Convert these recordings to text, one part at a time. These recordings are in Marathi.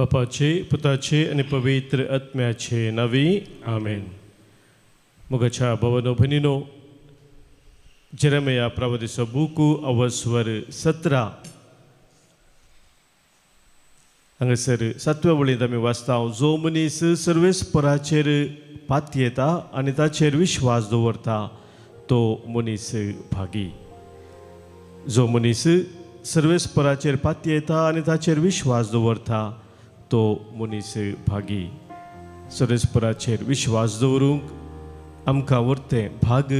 बापाचे पुताचे आणि पवित्र आत्म्याचे नावी आमेन. मोगाच्या भावांनो भगिनींनो, जेरेमिया प्रवादीचो बुकू अवस्वर 17 हांगासर 7व्या वळींत आमी वाचता, जो मनीस सर्वेस्पराचेर पात येता आनी ताचेर विश्वास दवरता तो मनीस भागी. जो मनीस सर्वेस्पराचेर पात येता आनी ताचेर विश्वास दवरता तो मनीस भागी. सर्वेस्पराचेर विश्वास दवरूंक आमकां उरतें भाग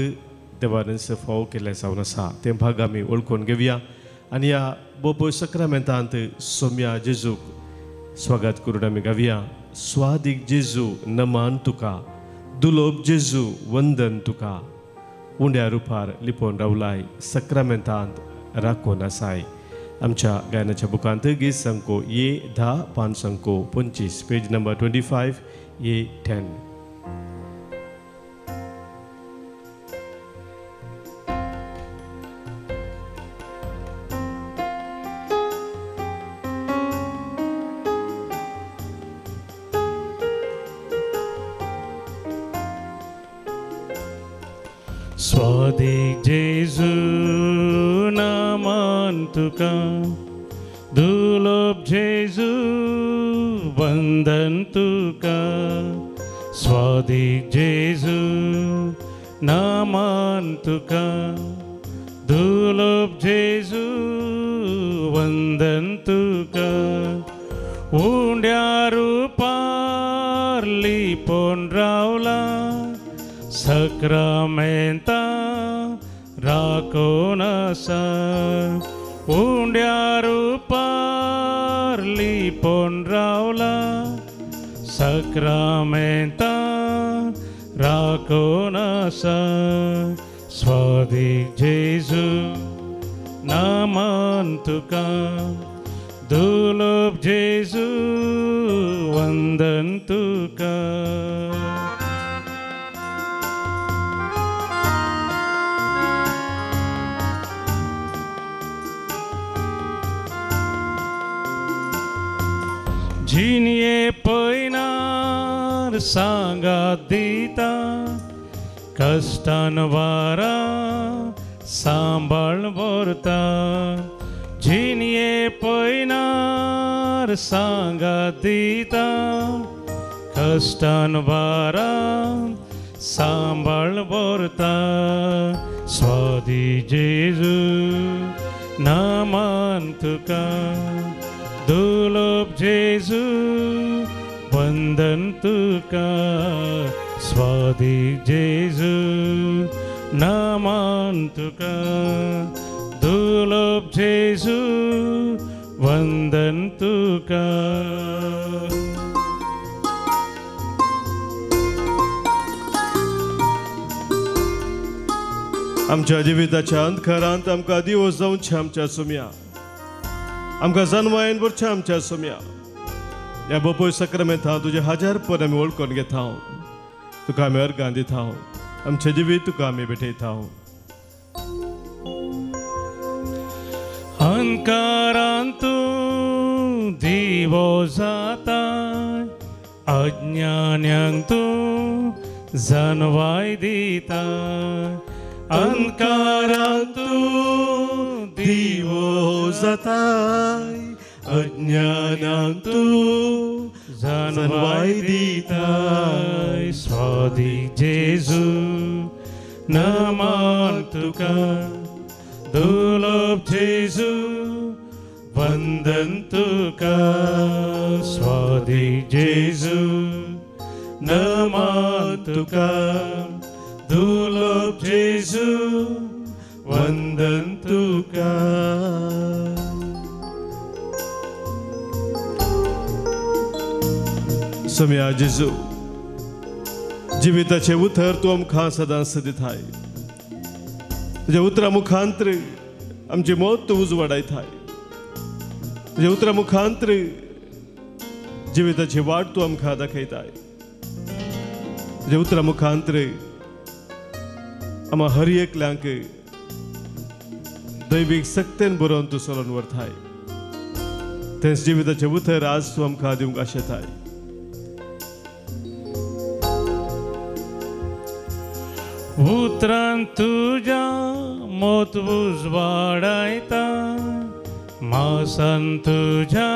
देवान फावो केल्ले जावन आसा. तें भाग आमी वळखून घेवया आनी ह्या बोपो सक्रामेंतांत सोम्या जेजूक स्वागत करून आमी गावया. स्वादीक जेजू नमान तुका, दुलोब जेजू वंदन तुका, उंड्या रुपार लिपोवन रावलाय, सक्रामेंतांत राखून आसाय. आमच्या गायनाच्या बुकांत गीत संको ये 10 पान संको 25 पेज नंबर 25 ये 10. स्वादिक जेजू नमान तुका, दुर्लभ जेजू वंदन तुका. स्वादिक जेजू नमान तुका, दुर्लभ जेजू वंदन तुका. उंड्या रुपार लिपोवन रावला, सक्रामेंता राखून आसा. उंड्या रुपार लिपोवन रावला, सक्रामेंता राखून आसा. स्वादिक जेजू नमान तुका, दुर्लभ जेजू वंदन तुका. जिनिये पयनार सांगात दिता, कष्टान वारा सांबाळ व्हरता. जिनिये पयनार सांगात दिता, कष्टान वारा सांबाळ व्हरता. स्वादिक जेजू नमान तुका, दुर्लभ जेजू वंदन तुका. स्वादिक जेजू नमान तुका, दुर्लभ जेजू वंदन तुका. आमच्या जिविताच्या अंतकारांत आमकां दिवस जावचे आमच्या सोम्या, आमकां जन्मायन भरचें आमच्या सोम्या. ह्या बोपोय सक्रामेंतांत तुजे हजार पर आमी वळखून घेता. तुका आमी अर्गां दिता, आमचें जिवीत तुका आमी भेटयता. अंतकारांत तूं दिवो जाता, अज्ञान्यांक तूं जानवाय दिता. अंतकारांत तूं दिवो जाताय, अज्ञानांक तूं जानवाय दिताय. स्वादिक जेजू नमान तुका, दुर्लभ जेजू वंदन तुका. स्वादिक जेजू नमान तुका, दुर्लभ जेजू वंदन तुका. सोम्या जेजू, जिविताचे उतर तूं आमकां सदांच दिताय. तुज्या उतरा मुखांतर आमची मौत तूं उजवाडायताय. तुज्या उतरा मुखांतर जिविताची वाट तूं आमकां दाखयताय. तुज्या उतरा मुखांतर आम्हा हर एकल्यांक दैवीक सक्तेन बरोवन तूं चलोवन व्हरताय. तेच जिविताचे उतर आज तूं आमकां दिवंक आशेताय. उतरान तुझ्या मोत उजवाडायता, मासान तुझ्या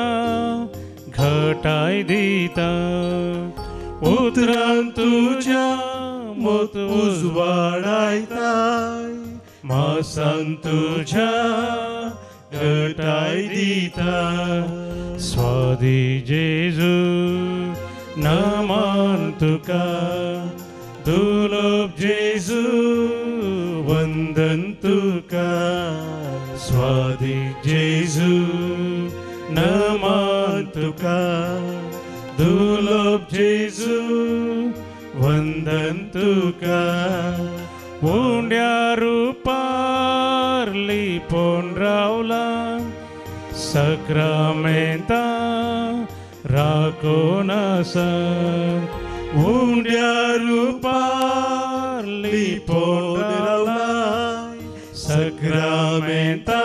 घटाय दिता. उतरान तुझ्या मोत उजवाडायताय, मासान तुझ्या घटाय दिता. स्वादी जेजू नमान तुका, दुर्लभ जेजू वंदन तुका. स्वादी जेजू नमान तुका, दुर्लभ जेजू वंदन तुका. उंड्या रुपार लिपोन रावला, सक्रामेंता राखोन आसा. उंड्या रुपार लिपोन रावला, सक्रामेंता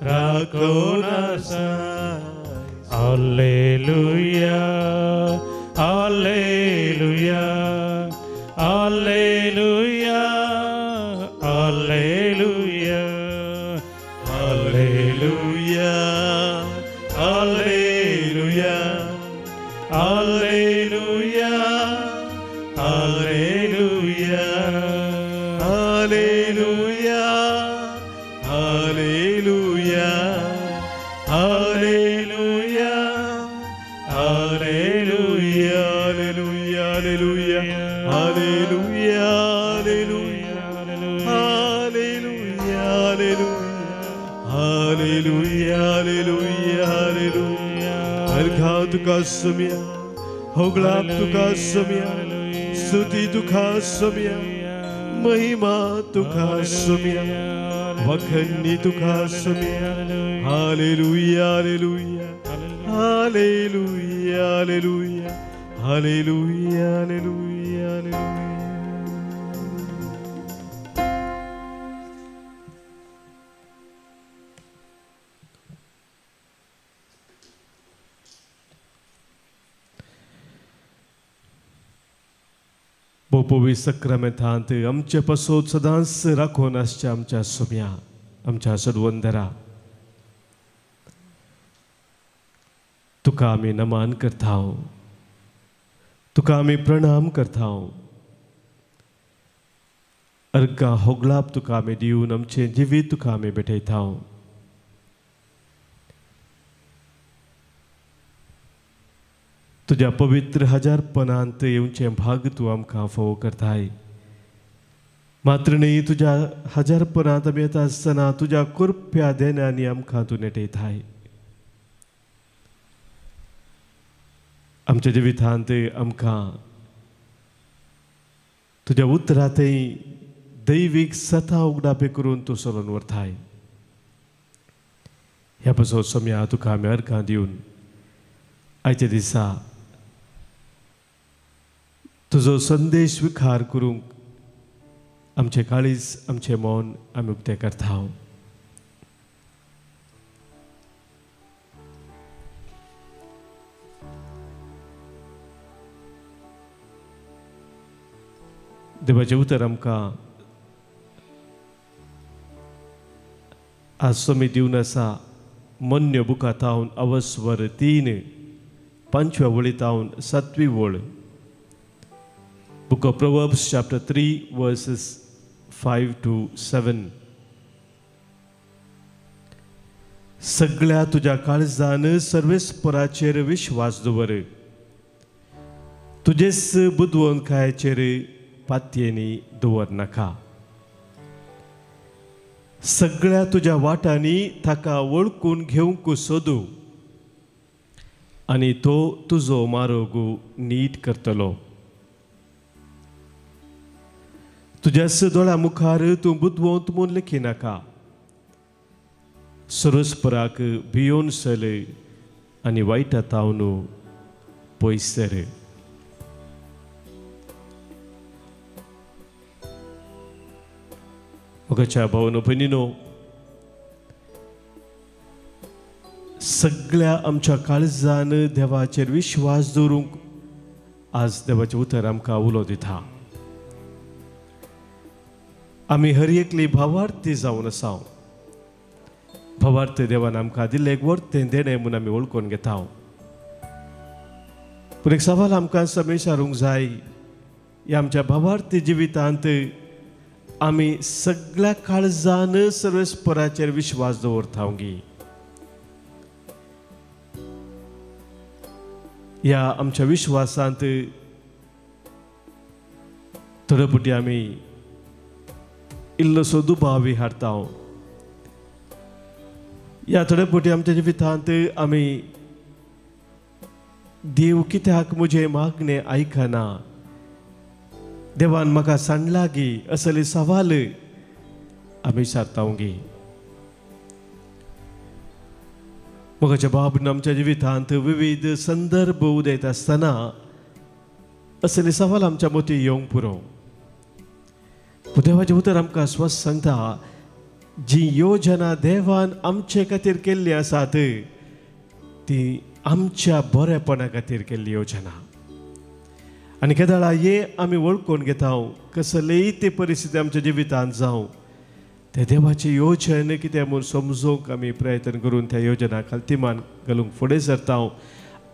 राखोन आसा. Alleluia, Alleluia, Alleluia, Alleluia, Alleluia, Alleluia, Alleluia, Alleluia, Alleluia, Alleluia, Alleluia, Alleluia, Alleluia, Alleluia, Alleluia, Alleluia, Alleluia, Alleluia. अर्घा तुका समया, होगलाप तुका समया, स्तुती तुका समया, महिमा तुका समया, वखणी तुका समया. Hallelujah, hallelujah, hallelujah, hallelujah, hallelujah, hallelujah, hallelujah. बोपोवी सक्रामेंतांत आमचे पासोद सदांच राखून आसचे आमच्या सुम्या, आमच्या सदवंदरा. तुका आमी नमान करता, तुका आमी प्रणाम करता. अर्घा होगलाप तुका आमी दिवन आमचे जिवीत तुका आमी भेटयता. तुझ्या पवित्र हजारपणांत येवचे भाग तूं आमकां फोव करताय. मात्र न्ही, तुझ्या हजारपणांत आमी येता आसतना तुज्या कृप्या देण्यानी आमकां तूं नेटयताय. आमच्या जिवितांत आमकां तुज्या उतरांतय दैवीक सता उगडापे करून तूं चलोवन व्हरताय. ह्या पासो समया तुका आमी अर्घां दिवन आयच्या दिसा तुजो संदेश विखार करूंक आमचे काळीज, आमचे मौन आमी उक्तें करता. देवाचें उतर आमकां आज सोमी दिवन आसा. मन्य बुकांतावन अवस्वर 3 5व्या वळीतावन 7वी वळ. Book of Proverbs chapter 3 verses 5 to 7. सगळ्या तुझ्या काळजान सर्वेस्पराचेर विश्वास दवर, तुजेच बुदवंकायचेर पातयेनी दवर नाका. सगळ्या तुझ्या वाटांनी ताका वळखून घेवंक सोदू, आनी तो तुजो मार्ग नीट करतलो. तुज्याच दोळ्या मुखार तूं बुदवंत म्हूण लेखी नाका. सरस्पराक भियोन चल आनी वायटातावन पयस सर. मोगाच्या भावन भयणीनो, सगळ्या आमच्या काळजान देवाचेर विश्वास दवरूंक आज देवाचें उतर आमकां उलो दिता. आमी हर एकली भावार्थी जावन आसा. भावार्थ देवान आमकां दिल्लें एक वर्तें देणें म्हूण आमी वळखून घेता. पूण एक सवाल आमकां विचारूंक जाय, ह्या आमच्या भावार्थी जिवितांत आमी सगळ्या काळजान सर्वेस्पराचेर विश्वास दवरता गी. ह्या आमच्या विश्वासांत थोडेपुटी आमी इल्लोसो दुबाव हाडटा. ह्या थोडेपुटी आमच्या जिवितांत आमी देव कित्याक म्हजें मागणें आयकना, देवान म्हाका सांडला गी, असले सवाल आमी विचारता गी. मोगाच्या बाबन आमच्या जिवितांत विविध संदर्भ उदयत आसतना असले सवाल आमच्या मतीं येवंक पुरो. देवाचें उतर आमकां स्पश्ट सांगता, जी योजना देवान आमचे खातीर केल्ली आसात ती आमच्या बरेपणा खातीर केल्ली योजना. आनी केदाळा हे आमी वळखून घेता. कसलेय ते परिस्थिती आमच्या जिवितांत जावं, ते देवाची योजना कितें म्हूण समजूंक आमी प्रयत्न करून त्या योजना खालतीमान घालूंक फुडें सरता.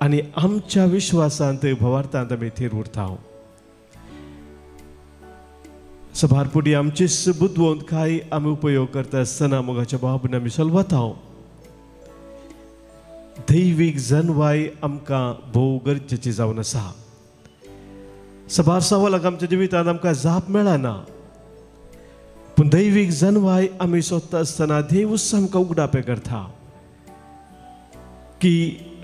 आनी आमच्या विश्वासांत भावार्थांत आमी थीर उरता. सभारपुडी आमचीच बुदवंतकाय आमी उपयोग करता आसतना मोगाच्या बाबन आमी चलवता. दैवीक जनवाय आमकां भोव गरजेची जावन आसा. सभार सवालाक आमच्या जिवितांत आमकां जाप मेळना, पूण दैवीक जनवाय आमी सोदता आसतना देवूच आमकां उगडापे करता की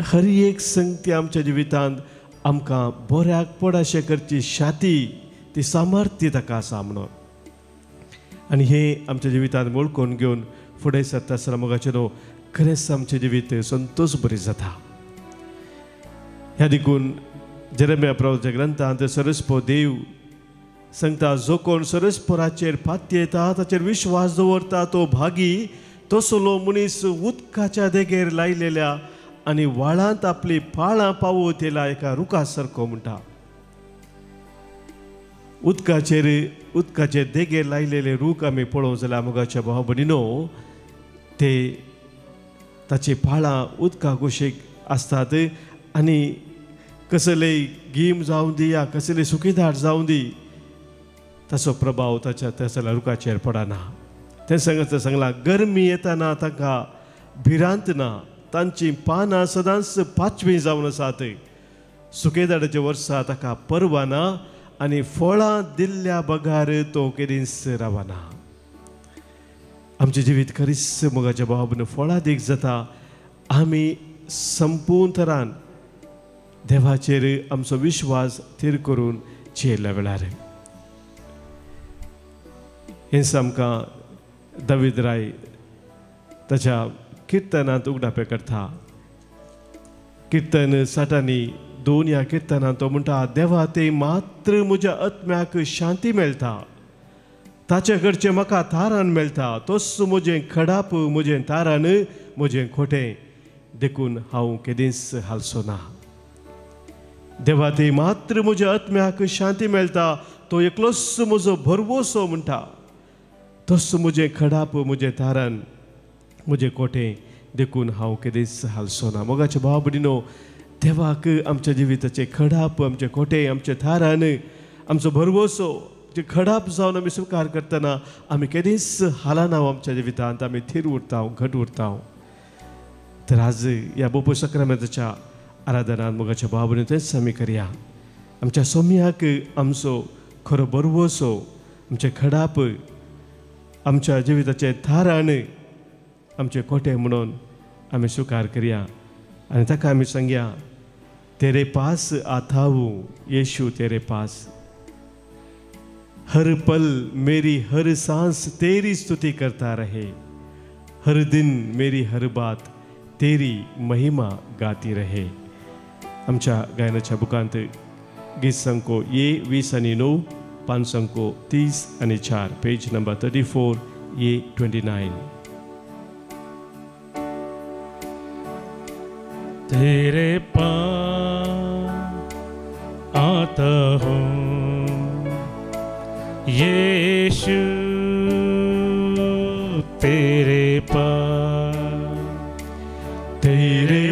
हर एक संगती आमच्या जिवितांत आमकां बऱ्याक पडाशें करची शाती, ती सामर्थ्य ताका आसा म्हणून. आनी हे आमच्या जिवितांत वळखून घेवन फुडें सरता आसतना मोगाचें न्हू, खरेंच आमचें जिवीत संतोश बरी जाता. ह्या देखून जेरेमिया प्रवक्त्या ग्रंथांत सरस्पो देव सांगता, जो कोण सरस्पराचेर पातये येता, ताचेर विश्वास दवरता तो भागी. तसलो मनीस उदकाच्या देगेर लायलेल्या आनी व्हाळांत आपली पाळां पावयतेल्या एका रुखा सारको म्हणटा. उदकाचे देगेर लायलेले रूख आमी पळोवंक जाल्यार मोगाच्या भाव भयणीनो, ते ताची पाळां उदका कुशीक आसतात. आनी कसलेय गीम जावं दी या कसले सुखीदार जावं दी, ताचो प्रभाव त्या रुखाचेर पडना. ते सांगलां, गरमी येतना तांकां भिरांत ना, तांची पानां सदांच पाचवी जावन आसात. सुकेदाराच्या वर्सा ताका परवाना आनी फळां दिल्ल्या बगार तो केदींच रावना. आमचें जिवीत खरीच मोगाच्या बाबन फळां दीक जाता. आमी संपूर्ण तरान देवाचेर आमचो विश्वास थीर करून चेरल्या वेळार. हेंच आमकां दावीद राय ताच्या किर्तनांत उगडापे करता. किर्तन 62 ह्या किर्तनांत तो म्हणटा, देवा ते मात्र म्हज्या आत्म्याक शांती मेळटा, ताचे कडचें म्हाका तारण मेळटा. तोच म्हजें खडाप, म्हजें तारण, म्हजें खोटें, देखून हांव केदींच हालसो ना. देवा ते मात्र म्हज्या आत्म्याक शांती मेळटा, तो एकलोच म्हजो भरवोसो म्हणटा. तोच म्हजें खडाप, म्हजें तारण, म्हजें खोटें, देखून हांव केदींच हालसो ना. मोगाच्या भाव भयणीनो, देवाक आमच्या जिविताचे खडाप, आमचे खोटें, आमचे तारण, आमचो भरवोसो जे खडाप जावन आमी स्विकार करतना आमी केदींच हालना. आमच्या जिवितांत आमी थीर उरता, घट उरता. तर आज ह्या बोप सक्रामेंताच्या आराधनांत मोगाच्या भाव भयणीनो तेंच आमी करया. आमच्या सोम्याक आमचो खरो बरवोसो, आमचे खडाप, आमच्या जिविताचे तारण, आमचे खोटे म्हणून आमी स्विकार करया. आनी ताका आमी सांगया, तेरे पास आता हूँ यीशु, तेरे पास हर पल मेरी हर सांस तेरी स्तुति करता रहे, हर दिन मेरी हर बात तेरी महिमा गाती रहे. आमच्या गायनाच्या बुकांत गीत संको ये 20 आणि 9, पान संको 30 आणि 4, पेज नंबर 34, ये 29. तेरे पास आता हूँ यीशु, तेरे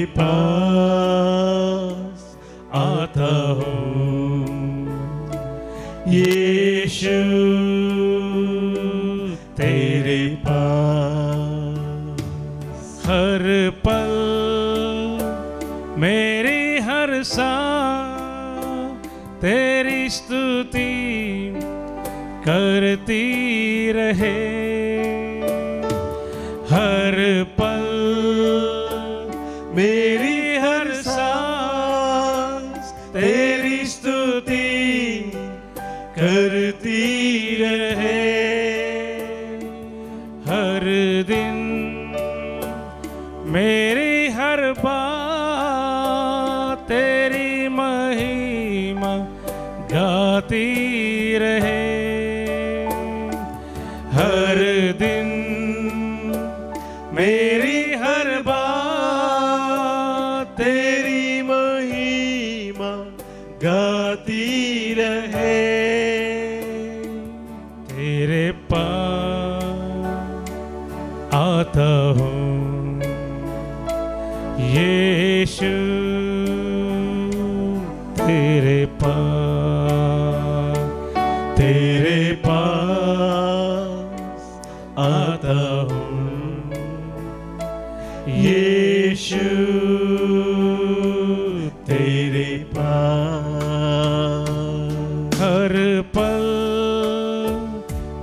पास आता हूँ यीशु, तेरे पास। हर पल मेरी हर सांस तेरी स्तुति करती रहे। हर पल मेरी हर सांस तेरी स्तुति करती रहे। हर दिन मेरी हर बात तेरी महिमा गाती रहे। हर दिन मेरी हर बात तेरी महिमा गाती रहे। तेरे पास आता हूँ यीशु, तेरे पास आता हूँ यीशु, तेरे पास। हर पल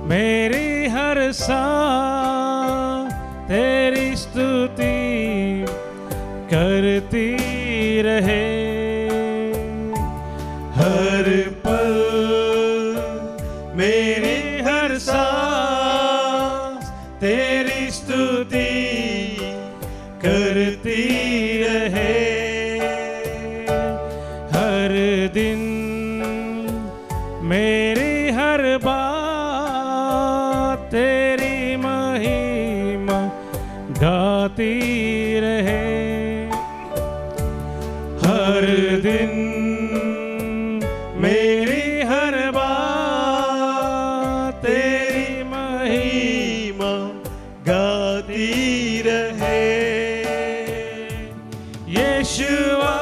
मेरी हर सांस तेरी स्तुति करती रहे। हर पल मेरी हर सांस तेरी स्तुति करती रहे। हर दिन मेरी हर बात तेरी महिमा गाती रहे। हर दिन मेरी हर बात तेरी महिमा गाती रहे। यीशुआ,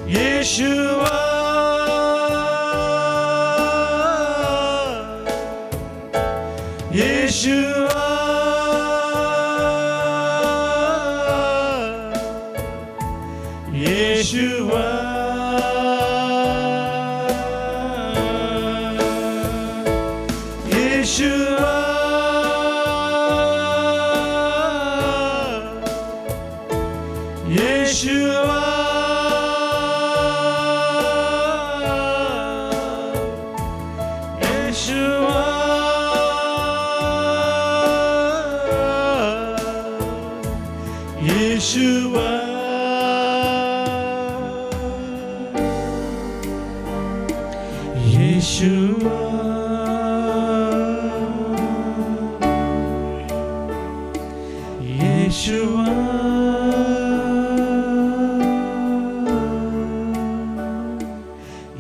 यीशुआ, यीशुआ, यीशुआ, यीशुआ, यीशुआ, यीशुआ, यीशुआ, यीशुआ,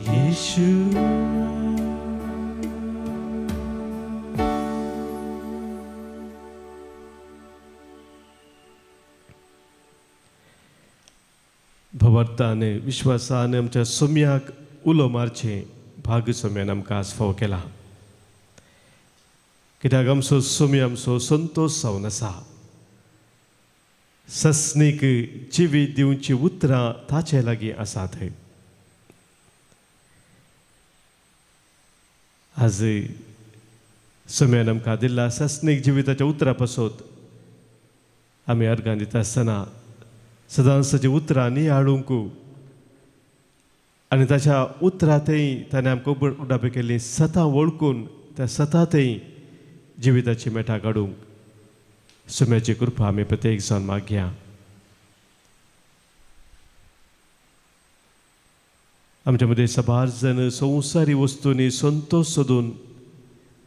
यीशुआ। भवार्थाने विश्वासाने आमच्या सोम्याक उलो मारचे भाग सोम्यान आमकां आस्फाव केला, कित्याक आमचो सोम्य आमचो संतोश जावन आसा। सस्नीक जिवीत दिवची उतरां ताचे लागीं आसात। आज सोम्यान आमकां दिल्ल्या सस्नीक जिविताच्या उतरां पासत आमी अर्गां दिता आसतना सदांसाची उतरां नियाळूंक आनी ताच्या उतरांतय ताणें आमकां उडापी केल्ली सतां वळखून त्या सतांतय जिविताची मेठां काडूंक सोम्याची कृपा आमी प्रत्येक जावन मागया। आमच्या मदीं सबार जण संवसारी वस्तूंनी संतोश सोदून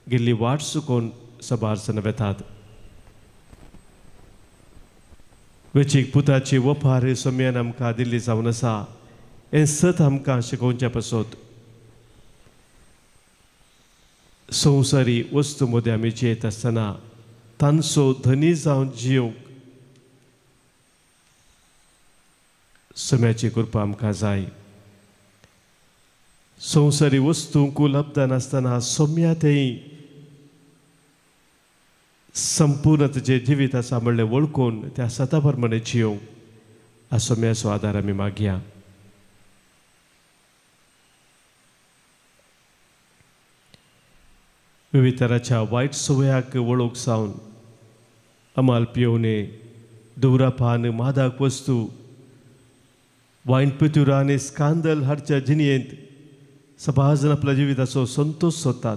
गेल्ली वाट चुकोवन सबार जण वेतात, वेचीक पुताची वफार सोम्यान आमकां दिल्ली जावन आसा हें सत आमकां शिकोवचें पासत संवसारी वस्तू मदें आमी जियेत आसतना तांचो धनी जावन जियोंक सोम्याची कृपा आमकां जाय. संवसारी वस्तूंक लब्ध नासतना सोम्यातय संपूर्ण तुजें जिवीत आसा म्हणलें वळखून त्या सता प्रमाणे जियोंक आ सोम्याचो आदार आमी मागया. विविध तरांच्या वायट संवयाक वळोवंक सावन अमाल पियोवणे धुम्रपान मादक वस्तू वायन पितूर आनी स्कांदल हाडच्या जिणयेंत सबाजन आपल्या जिविताचो संतोष सोदतात.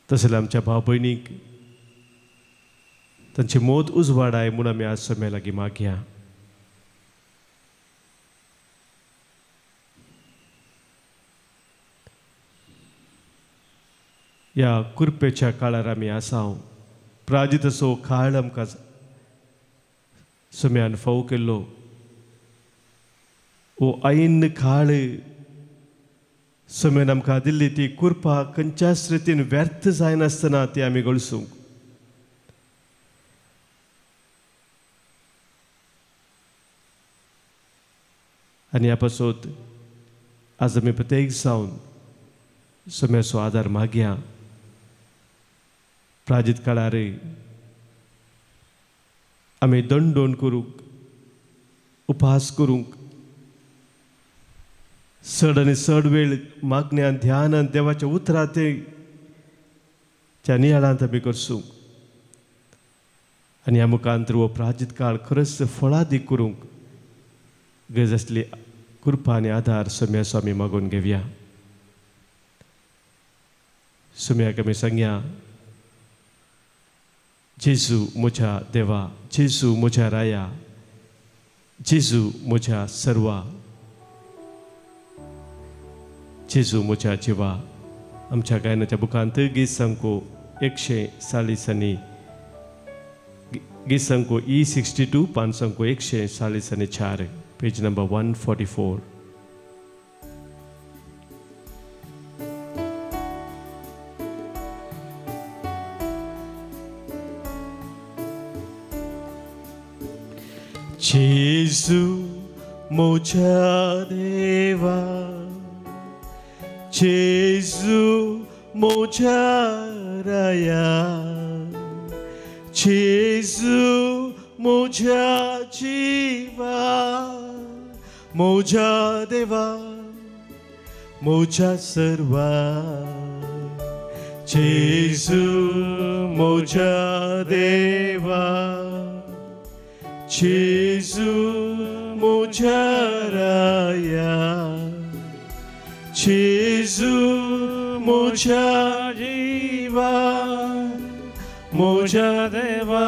तशें आमच्या भाव भयणीक तांची मोत उजवाडाय म्हूण आमी आज सोम्या लागीं मागया. ह्या कुरपेच्या काळार आमी आसाव. प्राजीत असो काळ आमकां सोम्यान फावो केल्लो. ओ ऐन काळ सोम्यान आमकां दिल्ली ती कृपा खंयच्याच रितीन व्यर्थ जायनासतना ती आमी गळसूंक. आनी ह्या पासत आज आमी प्रत्येक जावन सोम्याचो आदार मागया. प्राजीत काळार आमी दंडोन करूंक उपास करूंक चड आनी चड वेळ मागण्यान ध्यानान देवाच्या उतरांत नियाळांत आमी करसूंक आनी ह्या मुखांतर हो प्राजीत काळ खरंच फळादीक करूंक गरज आसली कृपा आनी आदार सोम्याचो आमी मागून घेवया. सोम्याक आमी सांगया, जेजू म्हज्या देवा, जेजू म्हज्या राया, जेजू म्हज्या सर्वा, जेजू म्हज्या जिवा. आमच्या गायनाच्या बुकांत गीत संको 140 गीत संको E62 पान संको 144 पेज नंबर 144. जेजू म्हज्या देवा, जेजू म्हज्या राया, जेजू म्हज्या जिवा, म्हज्या देवा, म्हज्या सर्वा, जेजू म्हज्या देवा, जेजू म्हज्या राया, जेजू म्हज्या जिवा, म्हज्या देवा,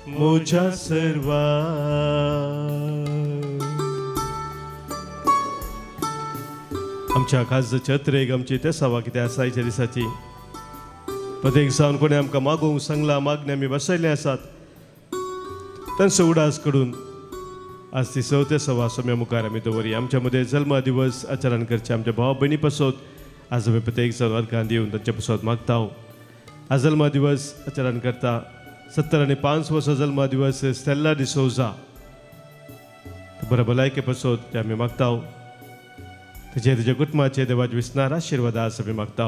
म्हज्या सर्वा. आमच्या खास छत्रेक आमची ते सवा कितें आसा ह्या दिसाची प्रत्येक जावन कोणी आमकां मागूंक सांगला मागणी आमी बसयल्ले आसात. तांचो उडास कडून आज ती 4थी सवा सोम्या मुखार आमी दवरया. आमच्या मदें जल्म दिवस आचरण करचे आमच्या भाव भयणी पासत आज आमी प्रत्येक जावन अर्घां दिवन तांच्या पासत मागता. आज जल्म दिवस आचरण करता 70 आनी 5 वर्सां जल्म दिवस स्टेला डिसोजा बरे भलायके पासत ते आमी मागता. तेजे कुटुंबाचे देवाचे विस्नार आशिर्वाद आज आमी मागता.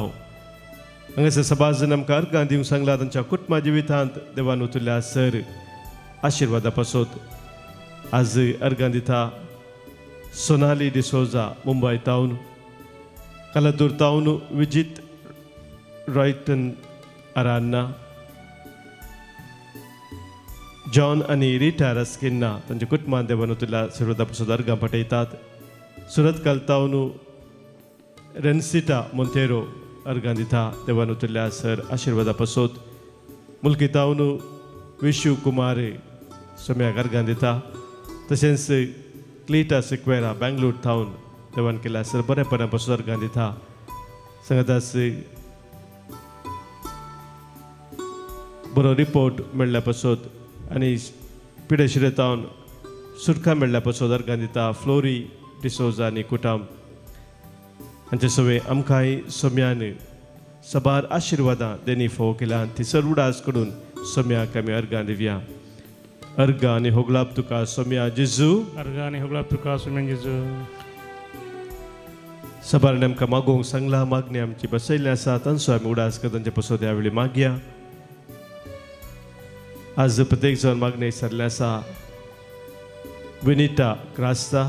हांगासर सबाजन आमकां अर्घां दिवंक सांगला तांच्या कुटुंबा जिवितांत देवान उतरल्या सर आशिर्वादा पासत आज अर्घां दिता सोनाली डिसोजा मुंबय टावन, कलादूर टावन विजित रॉयटन अरान्ना, जॉन आनी रिटा रस्किन्ना तांच्या कुटुंबान देवान उतरल्या आशिर्वादा पासत अर्घां पठयतात. सुरत टावन रेन्सिटा मोंतेरो अर्घां दिता देवान उतरल्या सर आशिर्वादा पासत. मुल्की टावन विशू कुमार सोम्याक अर्घां दिता. तशेंच क्लिटा सिक्वेरा बेंगलोर टावन देवान केल्या सर बरेपणा पासून अर्घां दिता. सांगातास बरो रिपोर्ट मेळ्ळ्या पासत आनी पिडेशिरेतावन सुटका मेळ्ळ्या पासत अर्गां दिता फ्लोरी डिसोजा आनी कुटुंब हांचे सवे आमकांय सोम्यान सबार आशिर्वादां देनी फोव केल्या ती सर्व उडास कडून सोम्याक आमी अर्गां दिवया अर्गां आनी होगलाप तुका सोम्या जेजू अर्गाने होगला तुका सुमेन जेजू सबार आमकां मागोवंक सांगला मागणी आमची बसयल्ली आसा तांचो आमी उडास करतांचे पासत ह्या वेळी मागया आज प्रत्येक जण मागणी विचारले आसा विनिता क्रास्ता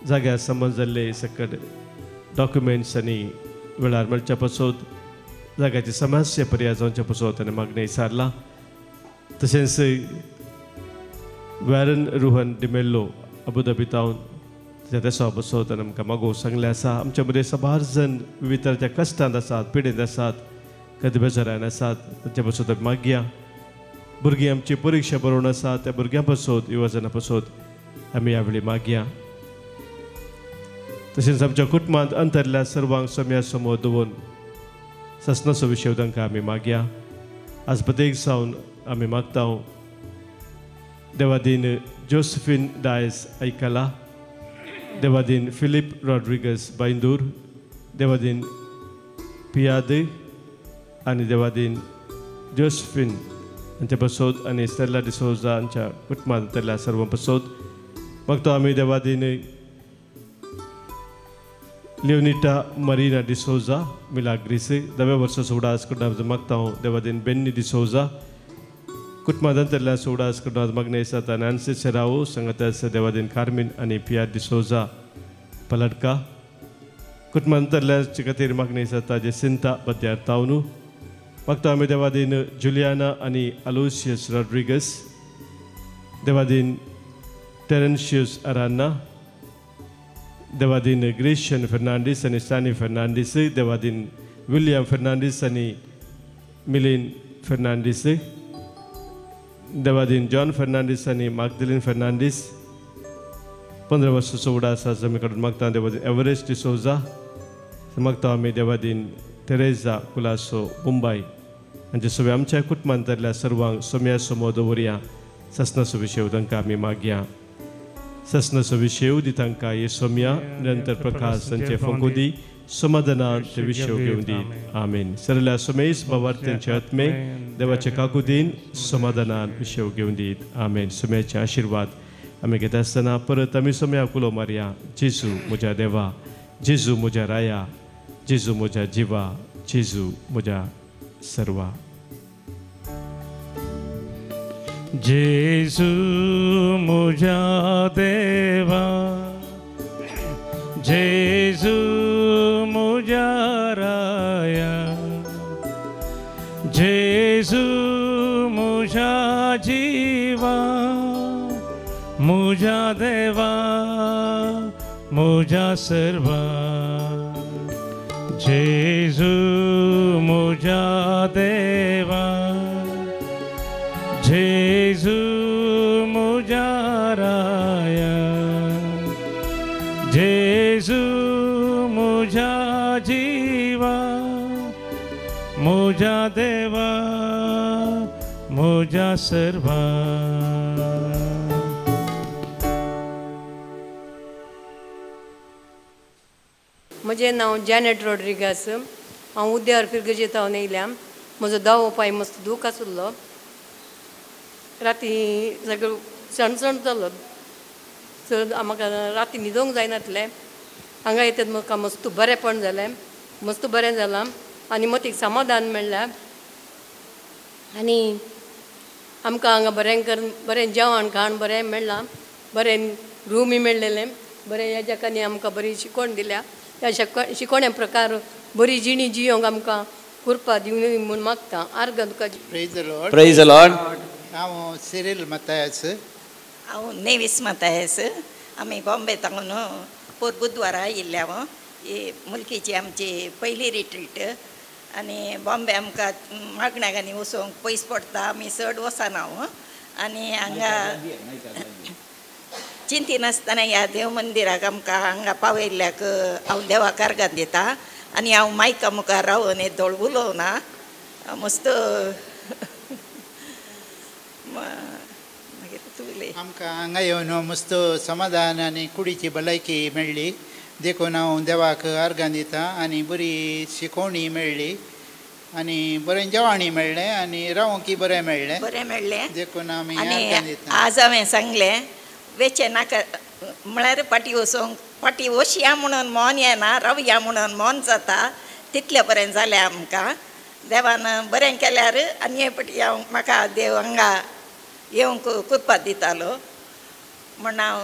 जाग्यार समज जाल्ले सकट डॉक्युमेंट्स आनी वेळार मेळच्या पासत जाग्याची समस्या पर्याय जावच्या पासत आनी मागणी विचारला तशेंच वॅरन रुहन डिमेल्लो अबुधाबी तावन त्या देशा बसत आनी आमकां मागोवंक सांगलें आसा आमचे मदीं सबार जण विविध तरांच्या कश्टांत आसात पिडेंत आसात कधी बेजारान आसात तांचे पासत आमी मागया भुरगीं आमची परिक्षा बरोवन आसा त्या भुरग्यां पासत युवजनां पासत आमी ह्या वेळी मागया तशेंच आमच्या कुटुंबांत अंतरल्या सर्वांक सोम्या समोर दवरून ससनाचो विशय तांकां आमी मागया आज प्रत्येक सावन आमी मागता देवादीन जोसेफीन डायस आयकला देवादीन फिलीप रॉड्रिगस बांदूर देवादीन पियाद आनी देवादीन जोसेफीन हांचे पासत आनी स्टेला डिसोजा हांच्या कुटुंबांत अंतरल्या सर्वां पासत मागता आमी देवादीन लिओनिटा मरीना डिसोजा मिलाग्रीस 10व्या वर्साचो उडास करता मागता हांव देवादीन बेन्नी डिसोजा कुटुंबांत अंतरल्या उडास करता मागणी आसा नॅन्सी सेरावो सांगात आसा देवादीन कार्मिन आनी पियार डिसोजा पलडका कुटुंबांत अंतरल्या खातीर मागणी आसा जेसिंता बद्यार तावनू मागता आमी देवादीन जुलियाना आनी अलोसियस रॉड्रिगस देवादीन टेरेन्शियस अरान्ना देवादीन ग्रेशियन फर्नांडीस आनी स्टॅनी फर्नांडीस देवादीन विलियम फर्नांडीस आनी मिलिन फर्नांडीस देवादीन जॉन फर्नांडीस आनी मागदलीन फर्नांडीस 15 वर्साचो उडास आसा आमी कडून मागता देवादीन एवरेस्ट डिसोजा मागता आमी देवादीन तेरेजा कुलासो मुंबय हांचे सगळे आमच्या कुटुंबांतल्या सर्वांक सोम्या समोर दवरया ससनाचो विशय तांकां आमी मागया ससनाचो विशय दी तांकां ये सोम्या निरंतर प्रकाश तांचे फंकुदी समाधानांत ते विशय घेवन दी आमीन सरल्या सोमेश बाबार तेंचे आत्मे देवाचे काकुदीन समाधानांत विशय घेवन दीत आमीन सोम्याचे आशिर्वाद आमी घेता आसतना परत आमी सोम्याक उलो मारया जेजू म्हज्या देवा जेजू म्हज्या राया जेजू म्हज्या जिवा जेजू म्हज्या सर्वा जेजू मुझा देवा जेजू मुझा राया जेजू मुझा जीवा मुझा देवा मुझा सर्वा जेजू मुझा देवा जेजू मुझा राया जेजू मुझा जीवा मुझा देवा मुझा सर्वा म्हजें नांव जॅनेट रॉड्रिगस हांव उद्यार पिरगजेतावन येयल्या म्हजो 10वो पांय मस्त दूख आसलो राती सगळो सण जालो चड म्हाका राती न्हिदोंक जायनासलें हांगा येतात म्हाका मस्त बरेंपण जालें मस्त बरें जालां आनी मतीक समाधान मेळ्ळें आनी आमकां हांगा बरें जेवण खाण बरें मेळ्ळां बरें रूमी मेळ्ळेलें बरें ह्या जगांनी आमकां बरी शिकवण दिल्या त्या शिकवण्या प्रकार बरी जिणी जियोंक आमकां कृपा दिवं म्हूण मागता आर्ग तुका प्रेज द लॉर्ड हांव सिरील मतायस हांव नेवीस मतायस आमी बॉम्बे तावन पोर बुधवारा येयल्या ही मुलकीची आमची पयली रिट्रीट आनी बॉम्बे आमकां मागण्यागांनी वचोंक पयस पडटा आमी चड वचना आनी हांगा चिंती नासतना ह्या देव मंदिराक आमकां हांगा पावयल्ल्याक हांव देवाक अर्गां दिता आनी हांव मायका मुखार रावन हे धोळ उलोवना मस्त मागीर तुले आमकां हांगा येवन मस्त समाधान आनी कुडीची भलायकी मेळ्ळी देखून हांव देवाक अर्गां दितां आनी बरी शिकोवणी मेळ्ळी आनी बरें जेवणी मेळ्ळें आनी रावूंकय बरें मेळ्ळें देखून आमी अर्गां दिता. आज हांवें सांगलें वेचे नाका म्हळ्यार फाटी वशया म्हणून मन येना रावया म्हणून मन जाता तितलें बरें जालें आमकां देवान बरें केल्यार आनी हे फाटी म्हाका देव हांगा येवंक कृपा दितालो म्हण हांव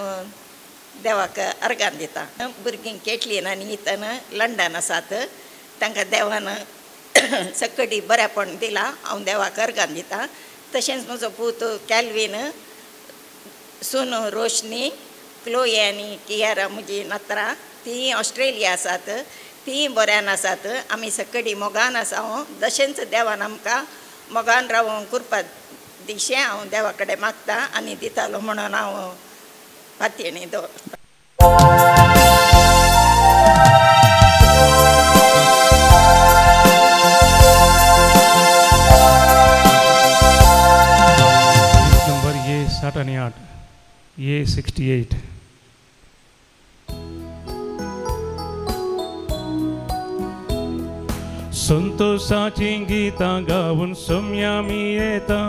देवाक अर्गां दितां. भुरगीं केटलीन आनी इतन लंडन आसात तांकां देवान सकडी बरेंपण दिलां हांव देवाक अर्गां दितां. तशेंच म्हजो पूत कॅल्वीन सून रोशनी क्लोये आनी कियारा म्हजी नात्रां तीं ऑस्ट्रेलिया आसात तीं बऱ्यान आसात. आमी सकडी मोगान आसा तशेंच देवान आमकां मोगान रावूंक कृपा दिशें हांव देवा कडेन मागतां आनी दितालो म्हणून हांव फातयेणी दवरतां. नंबर ये 7 आणि 8 ये 68. संतोषाची गितां गावून सोम्या मी येता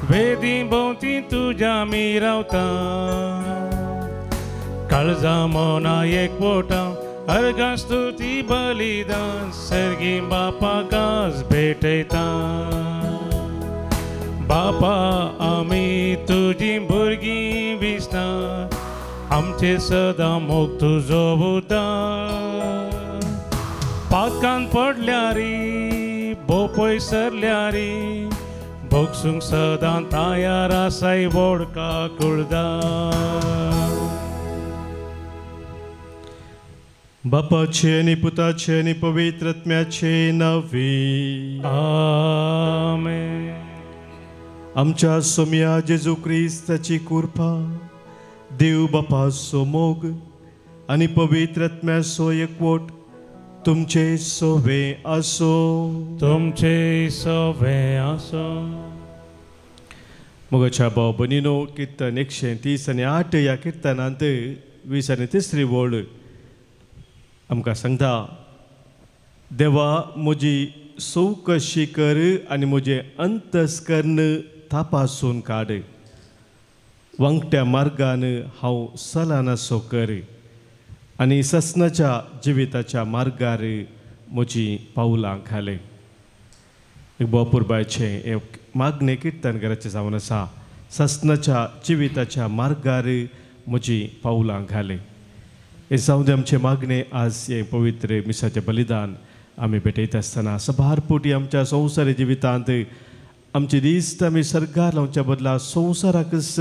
वेदी भोवती तुज्या मी रावता काळजा मोना एकवटा अर्गां स्तुती बलिदान सर्गी बापाकाच भेटयता. बापा आमी तुजी भुरगीं दिसता आमचे सदां मोग तुजो उदार. पातकान पडल्यारी बोपय सरल्यारी भोगसूंक सदां तयार आसाय वोडका कुळदार. बापाचे आनी पुताचे आनी पवित्र आत्म्याचे नांवे आमेन. आमच्या सोम्या जेजू क्रिस्ताची कृपा देव बापाचो मोग आनी पवित्र आत्म्याचो एकवट तुमचे सोवे आसो. तुमचे सोवे आसो. मोगाच्या भाव भयणीनो किर्तन 130 आनी 8 ह्या किर्तनांत 20 आनी 3 वळ आमकां सांगता देवा म्हजी चवकशी कर आनी म्हजें अंतस्कर्ण तपासून काड. वांगट्या मार्गान हांव सलानासो कर आनी ससनाच्या जिविताच्या मार्गार म्हजी पावलां घाल. एक बोपुरबायचें एक मागणें किर्तनकाराचें जावन आसा ससनाच्या जिविताच्या मार्गार म्हजी पावलां घाल. हे जावन आमचें मागणें आज हे पवित्र मिसाचें बलिदान आमी भेटयता आसतना सभारपोटी आमच्या संवसारी जिवितांत आमचे दिस्त आमी सरकार लावच्या बदला संवसाराकच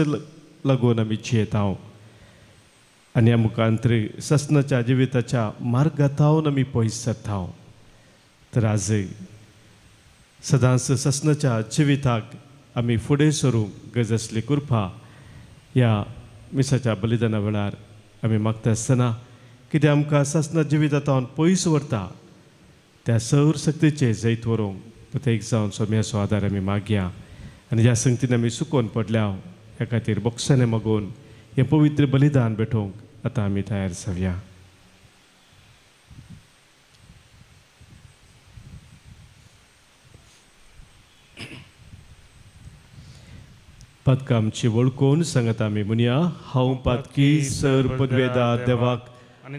लागून आमी जियेता आनी आमकांतर ससनाच्या जिविताच्या मार्गांतावन आमी पयस सरता. तर आज सदांच ससनाच्या जिविताक आमी फुडें सरूंक गरज आसली कृपा ह्या मिसाच्या बलिदाना वेळार आमी मागता आसतना कितें आमकां ससना जिवितांतावन पयस व्हरता त्या सौर शक्तीचे जैत व्हरूंक प्रत्येक जावन सोम्याचो आदार आमी मागया. आनी ज्या संगतीन आमी सुकोवन पडल्या ह्या खातीर बोक्षाने मागून हे पवित्र बलिदान भेटोवंक आतां आमी तयार जावया. पातकां आमची वळखून सांगता आमी म्हणया हांव पातकी सर पदवेदार देवाक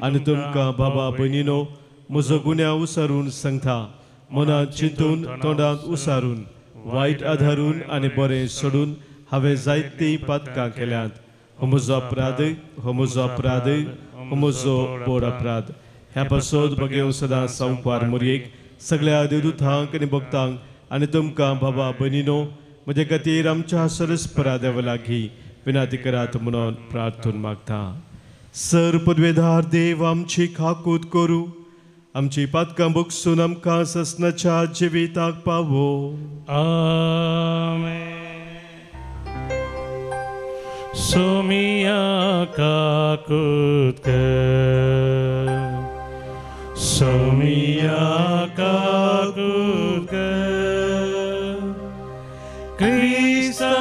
आनी तुमकां बाबा भयणीनो म्हजो गुन्यांव उसारून सांगता. मनांत चिंतून तोंडांत उसारून वायट आधारून आनी बरें सोडून हांवें जायतीं पातकां केल्यांत. हो म्हजो अपराध हो म्हजो अपराध हो म्हजो बोड अपराध. ह्या पासत बगेव सदां संपार मुरयेक सगळ्या देवदूतांक आनी भक्तांक आनी तुमकां बाबा भयणीनो म्हजे खातीर आमच्या सरस्परा देवा लागीं विनाती करात म्हणून प्रार्थून मागता. सर पदवेदार देव आमची खाकूत करूं आमची पातकां बगसून आमकां ससनाच्या जिविताक पावो. आमेन. सोमिया काकूत कर सोमिया काकूत कर क्रिस्ता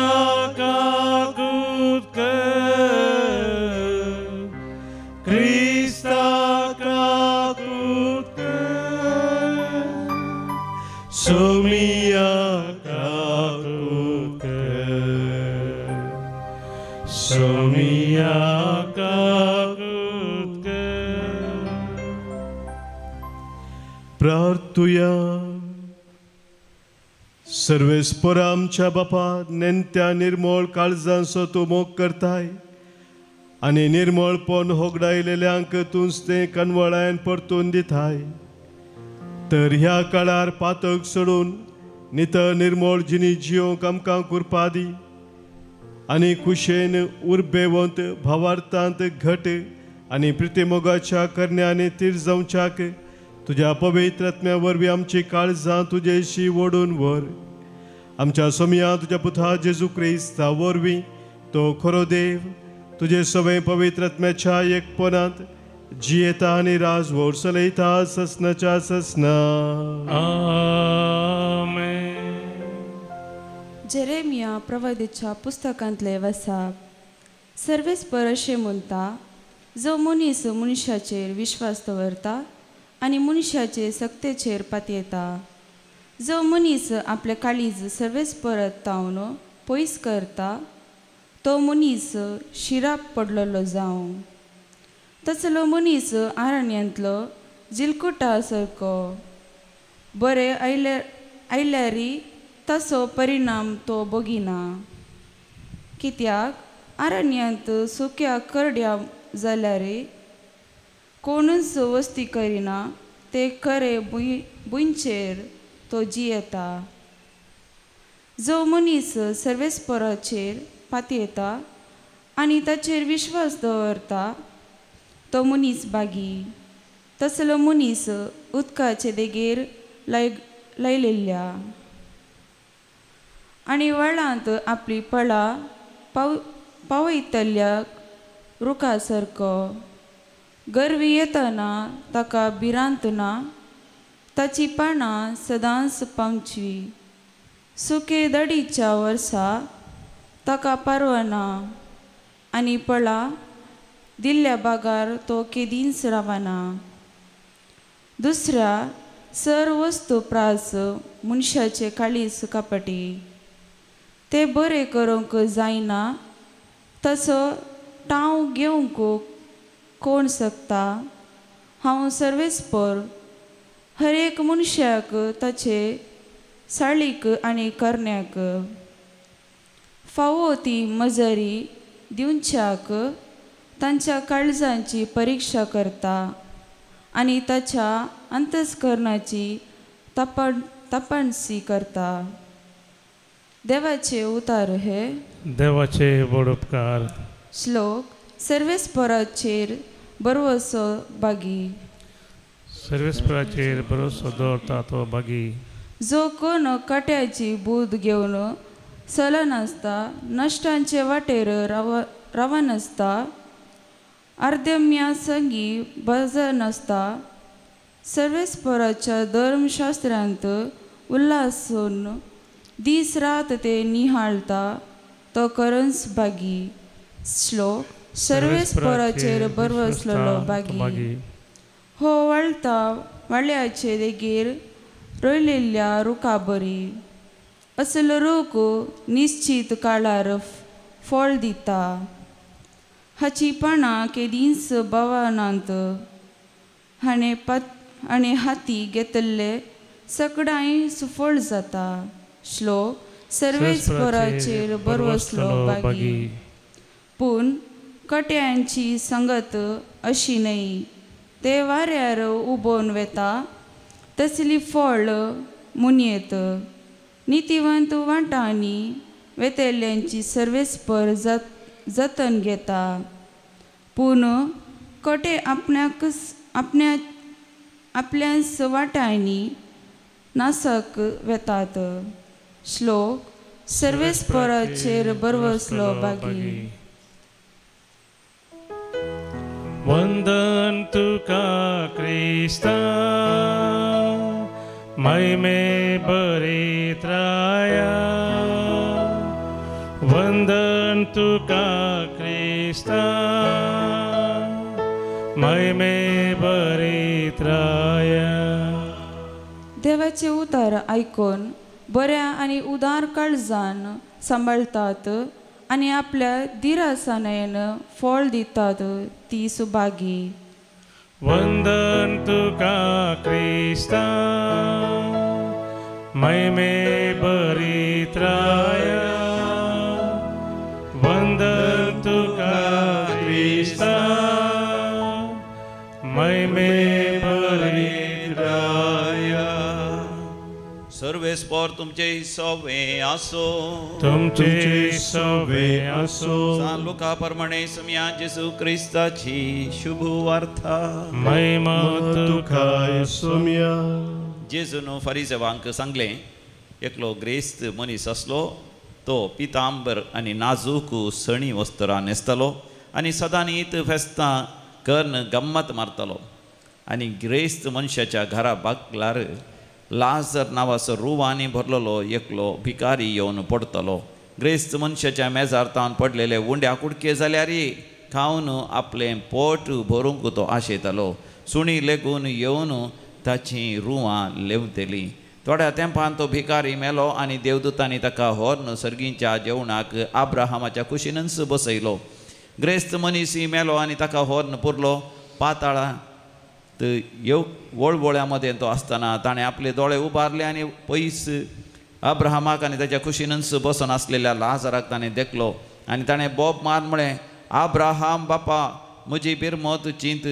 Somia kakutke. प्रार्थुया. सर्वेस्पर आमच्या बापा, नेत्या निर्मळ काळजांचो तूं मोग करताय आनी निर्मळपण होगडायलेल्यांक तूंच तें कनवळायन परतून दिताय. तर ह्या काळार पातक सोडून नित निर्मळ जिणी जियोंक आमकां कुरपा दी आनी कुशेन उर्बेवंत भावार्थांत घट आनी प्रितेमोगाच्या करण्याने तीर जावच्याक तुज्या पवित्र आत्म्या वरवीं आमची काळजां तुजेशी ओडून व्हर. आमच्या सोमया तुज्या पुता जेजू क्रिस्ता वरवीं तो खरो देव तुजे सगळे पवित्र आत्म्याच्या एकपणांत जियेता आनी राजवट चलयता ससनाच्या ससना. Amen. जेरेमिया प्रवादीच्या पुस्तकांतले वसाप. सर्वेस्पर अशें म्हणटा, जो मनीस मनशाचेर विश्वास दवरता आनी मनशाचे सक्तेचेर पातयेता, जो मनीस आपले काळीज सर्वेस्परत तावन पयस करता, तो मनीस शिराप पडलेलो जावं. तसलो मनीस आरण्यांतलो जिलकुटा सारको. बरे आयल्यारी तसो परिणाम तो बगिना. कित्याक आरण्यांत सुक्या करड्या जाल्यार कोणूच वस्ती करिना, ते खरे बुंयचेर तो जियेता. जो मनीस सर्वेस्पराचेर पातयेता आनी ताचेर विश्वास दवरता, तो मनीस बागी. तसलो मनीस उदकाचे देगेर लायलेल्या आनी वळांत आपली फळां पावयतल्या रुखा सारको. गरवी येतना ताका भिरांत ना, ताची पानां सदांच पावची. सुके दडीच्या वर्सा ताका पारवना आनी फळां दिल्ल्या बागार तो केदींच रावना. दुसऱ्या सर वस्तू प्रास मनशाचे काळीज कापटी. ते बरें करूंक जायना तसो टाव घेवंक कोण शकता. हांव सर्वेस्पर हर एक मनशाक ताचे साळीक आनी करण्याक फावो ती मजरी दिवच्याक तांच्या काळजांची परिक्षा करता आनी ताच्या अंतस्करणाची तपासणी करता. देवाचे उतार हे. देवाचे बडोपकार. श्लोक. सर्वेस्पराचेर बरवसो बागी. सर्वेस्पराचेर भरोसो दवरता तो बागी. जो कोण काट्याची बूद घेवन चलनासता, नश्टांचे वाटेर रावनासता, अर्धम्या संगी भजनासता, सर्वेस्पराच्या धर्मशास्त्रांत उल्हासून दीस रात ते निहाळता, तो करंस बागी. श्लोक. सर्वेस्पराचेर बरवसलेलो बागी. हो वळता वाळ्याचे देगेर रोयलेल्या रुखा बरी. असलो रूख निश्चित काळार फळ दिता. हाची पानां केदींच भवनांत आनी हाती घेतले सगळांय सुफळ जाता. श्लोक. सर्वेस्पराचेर बरवसलो बागी. पूण कट्यांची संगत अशी न्हय. ते वाऱ्यार उबोन वेता तसली फळ मुनयेत. नितीवंत वाटांनी वेतेल्यांची सर्वेस्पर जतन घेता. पूण कटे आपल्याच वाटांनी नासक वेतात. श्लोक. सर्वेस्पराचेर बरवसलो बागी. वंदन तुका क्रिस्ता, महिमे बरेत्राया. वंदन तुका क्रिस्ता, महिमे बरेत्राया. देवाचे उतार आयकून बऱ्या आनी उदार काळजान सांबाळतात आणि आपल्या दिरासानायेनं फळ दितात ती सुभागी. वंदन तुका क्रिस्ता महिमे बरित्राया. वंदन तुका क्रिस्ता महिमे बरित्राया. सर्वेस्पर तुमचे सवे आसो. तुमचे सवे असो. सांत लुका प्रमाणे समया जेसू क्रिस्ताची शुभ वार्ता. महिमा तुका सोम्या. जेजून फरिसेवांक सांगले एकलो ग्रेस्त मनीस असलो तो पितांबर आनी नाजूक सणी वस्त्रां न्हेसतलो आनी सदांच फेस्तां कर्ण गम्मत मारतलो. आनी ग्रेस्त मनशाच्या घरा बागलार लाजर नांवाचो रुवांनी भरलेलो एकलो भिकारी येवन पडतलो. ग्रेस्त मनशाच्या मेजार तावन पडलेले उंड्या कुडके जाल्यार खावन आपलें पोट भरूंक तो आशेतलो. सुणी लेगून येवन ताची रुवां लेवतली. थोड्या तेंपान तो भिकारी मेलो आनी देवदूतांनी ताका होर्न सर्गींच्या जेवणाक आब्राहामाच्या कुशीनच बसयलो. ग्रेस्त मनीस मेलो आनी ताका होर्न पुरलो. पाताळांत वळवळ्या मदें तो आसतना ताणें आपले दोळे उबारले आनी पयस अब्राहमाक आनी ताच्या कुशीनच बसून आसलेल्या लाजराक ताणें देखलो आनी ताणें बोब मार म्हळें, आब्राहाम बापा, म्हजी बिरमत चिंत.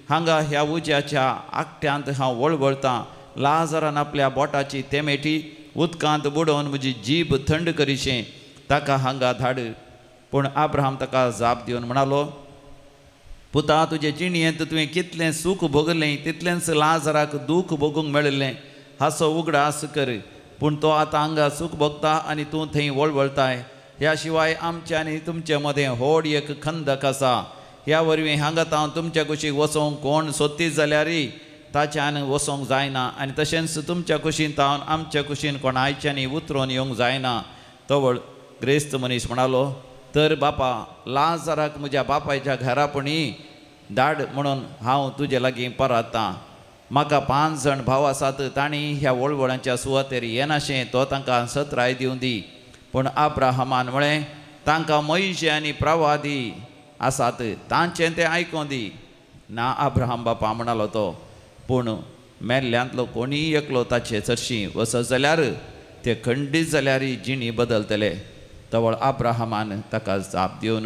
हांगा ह्या उज्याच्या आकट्यांत हांव वळवळतां. लाजरान आपल्या बोटाची तेमेटी उदकांत बुडोवन म्हजी जीब थंड करीशें. ताका हांगा धाड. पूण आब्राहाम ताका जाप दिवन म्हणालो, पुता, तुजे जिणयेंत तुवें कितलें सूख भोगलें तितलेंच लाजराक दूख भोगूंक मेळिल्लें. हांसो उगडास कर. पूण तो आतां हांगा सूख भोगता आनी तूं थंय वळवळताय. ह्या शिवाय आमचे आनी तुमचे मदें व्हड एक खंदक आसा. ह्या वरवीं हांगा तावन तुमच्या कुशीक वचोंक कोण सोदतीत जाल्यार ताच्यान वचोंक जायना आनी तशेंच तुमच्या कुशीन तावन आमच्या कुशीन कोणायच्यानी उतरोवन येवंक जायना. तवळ ग्रेस्त मनीस म्हणालो, तर बापा, लाजराक म्हज्या बापायच्या घरापणी धाड म्हणून हांव तुजे लागीं परतां. म्हाका 5 जाण भाव आसात. तांणी ह्या वळवळांच्या सुवातेर येनाशें तो तांकां सत्राय दिवं दी. पूण आब्राहामान म्हळें, तांकां मयशे आनी प्रवादी आसात, तांचें तें आयकों दी. ना आब्राहाम बापा म्हणालो तो. पूण मेल्ल्यांतलो कोणीय एकलो ताचे चरशी वसत जाल्यार ते खंडीत जाल्यार जिणी बदलतले. तवळ आब्राहामान ताका जाप दिवन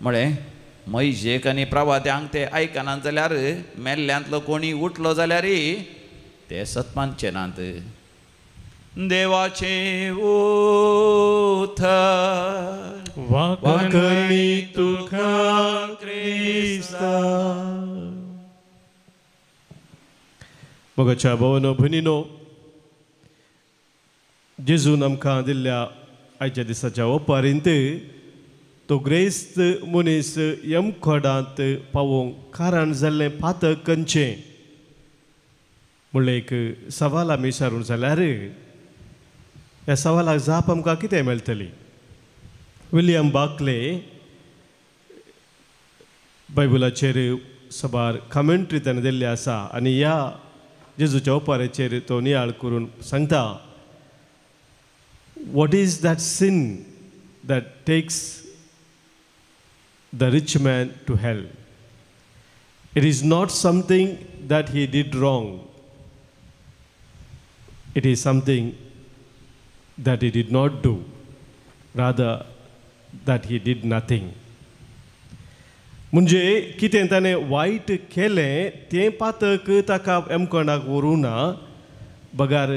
म्हळें, मयशेक आनी प्रवाद्यांक ते आयकनात जाल्यार मेल्ल्यांतलो कोणी उठलो जाल्यार ते सत्मानचे नात. देवाचे उथर वाकणी तुका क्रिस्ता. मोगाच्या भावांनो भयणींनो, जेजून आमकां दिल्ल्या आयच्या दिसाच्या ओपारींत तो ग्रेस्त मनीस यमखोडांत पावोवंक कारण जाल्लें पातक खंयचें म्हणलें एक सवाल आमी विचारूंक जाल्यार ह्या सवालाक जाप आमकां कितें मेळटली. विलियम बार्क्ले बायबलाचेर सबार कमेंट्री ताणें दिल्ली आसा आनी ह्या जेजूच्या ओपारेचेर तो नियाळ करून सांगता, what is that sin that takes the rich man to hell? It is not something that he did wrong. It is something that he did not do, rather that he did nothing. म्हणजे कितें ताणें वायट केलें तें पातक ताका एमकोणाक व्हरूंक ना, बगार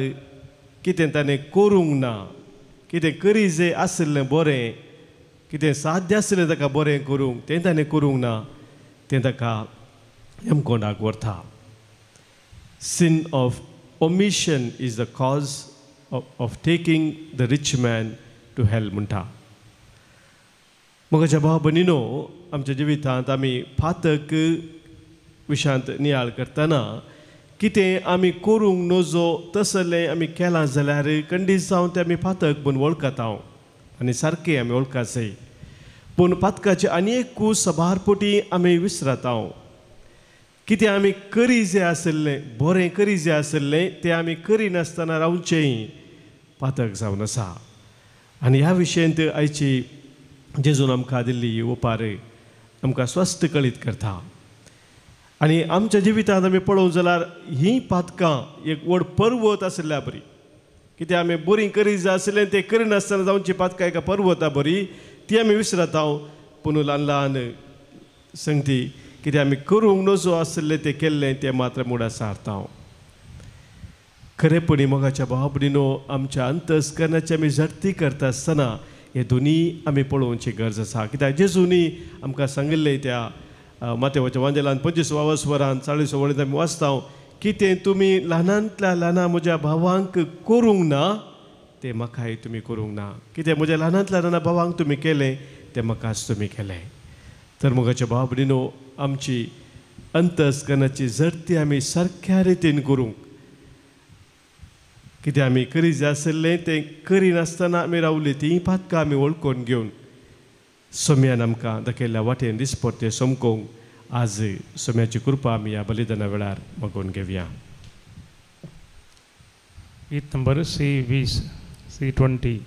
कितें ताणें करूंक ना. कितें करी जें आसलें बरें, कितें साध्य आसलें ताका बरें करूंक तें ताणें करूंक ना, तें ताका एमकोणाक व्हरता. Sin of omission is the cause of taking the rich man to hell म्हणटा. म्हज्या भाव भयणींनो, आमच्या जिवितांत आमी पातक विशयांत नियाळ करतना कितें आमी करूंक नजो तसलें आमी केलां जाल्यार खंडीत जावन तें आमी पातक म्हूण वळखता आनी सारकें आमी वळखा जाय. पूण पातकाचे आनी एक सबारपटी आमी विसरता. कितें आमी करी जें आसलें, बरें करी जें आसलें तें आमी करिनासतना रावचें पातक जावन आसा. आनी ह्या विशयांत आयची जेजून आमकां दिल्ली ही उपार आमकां स्वस्थ कळीत करता. आनी आमच्या जिवितांत आमी पळोवंक जाल्यार हीं पातकां एक व्हड पर्वत आसल्या बरी, कित्याक आमी बरीं करीत जाय आसलें तें करिनासतना जावची पातकां एका पर्वता बरी ती आमी विसरता. पूण ल्हान ल्हान संगती कित्याक आमी करूंक नजो आसलें तें केल्लें तें मात्र मुडार सारता. खरेपणी मोगाच्या भावा भयणीनो, आमच्या अंतस्करणाची आमी झडती करता आसतना हे दोनी आमी पळोवची गरज आसा. कित्याक जेजूनी आमकां सांगिल्लें त्या मातेवाच्या वांजेलान 25वा वरान 40 वळेंत आमी वाचता की तें तुमी ल्हानांतल्या ल्हाना म्हज्या भावांक करूंक ना तें म्हाकाय तुमी करूंक ना. कित्याक म्हज्या ल्हानांतल्या ल्हाना भावांक तुमी केलें तें म्हाकाच तुमी केलें. तर मोगाच्या भावा भयणीनो, आमची अंतस्करणाची झडती आमी सारक्या रितीन करूंक, कित्याक आमी करीत जाय आसलें तें करिनासतना आमी रावली तीं पातकां आमी वळखून घेवन सोम्यान आमकां दाखयल्ल्या वाटेन दिसपट्टे तें समकोवंक आज सोम्याची कृपा आमी ह्या बलिदाना वेळार मागून घेवया. गीत नंबर C20 C20.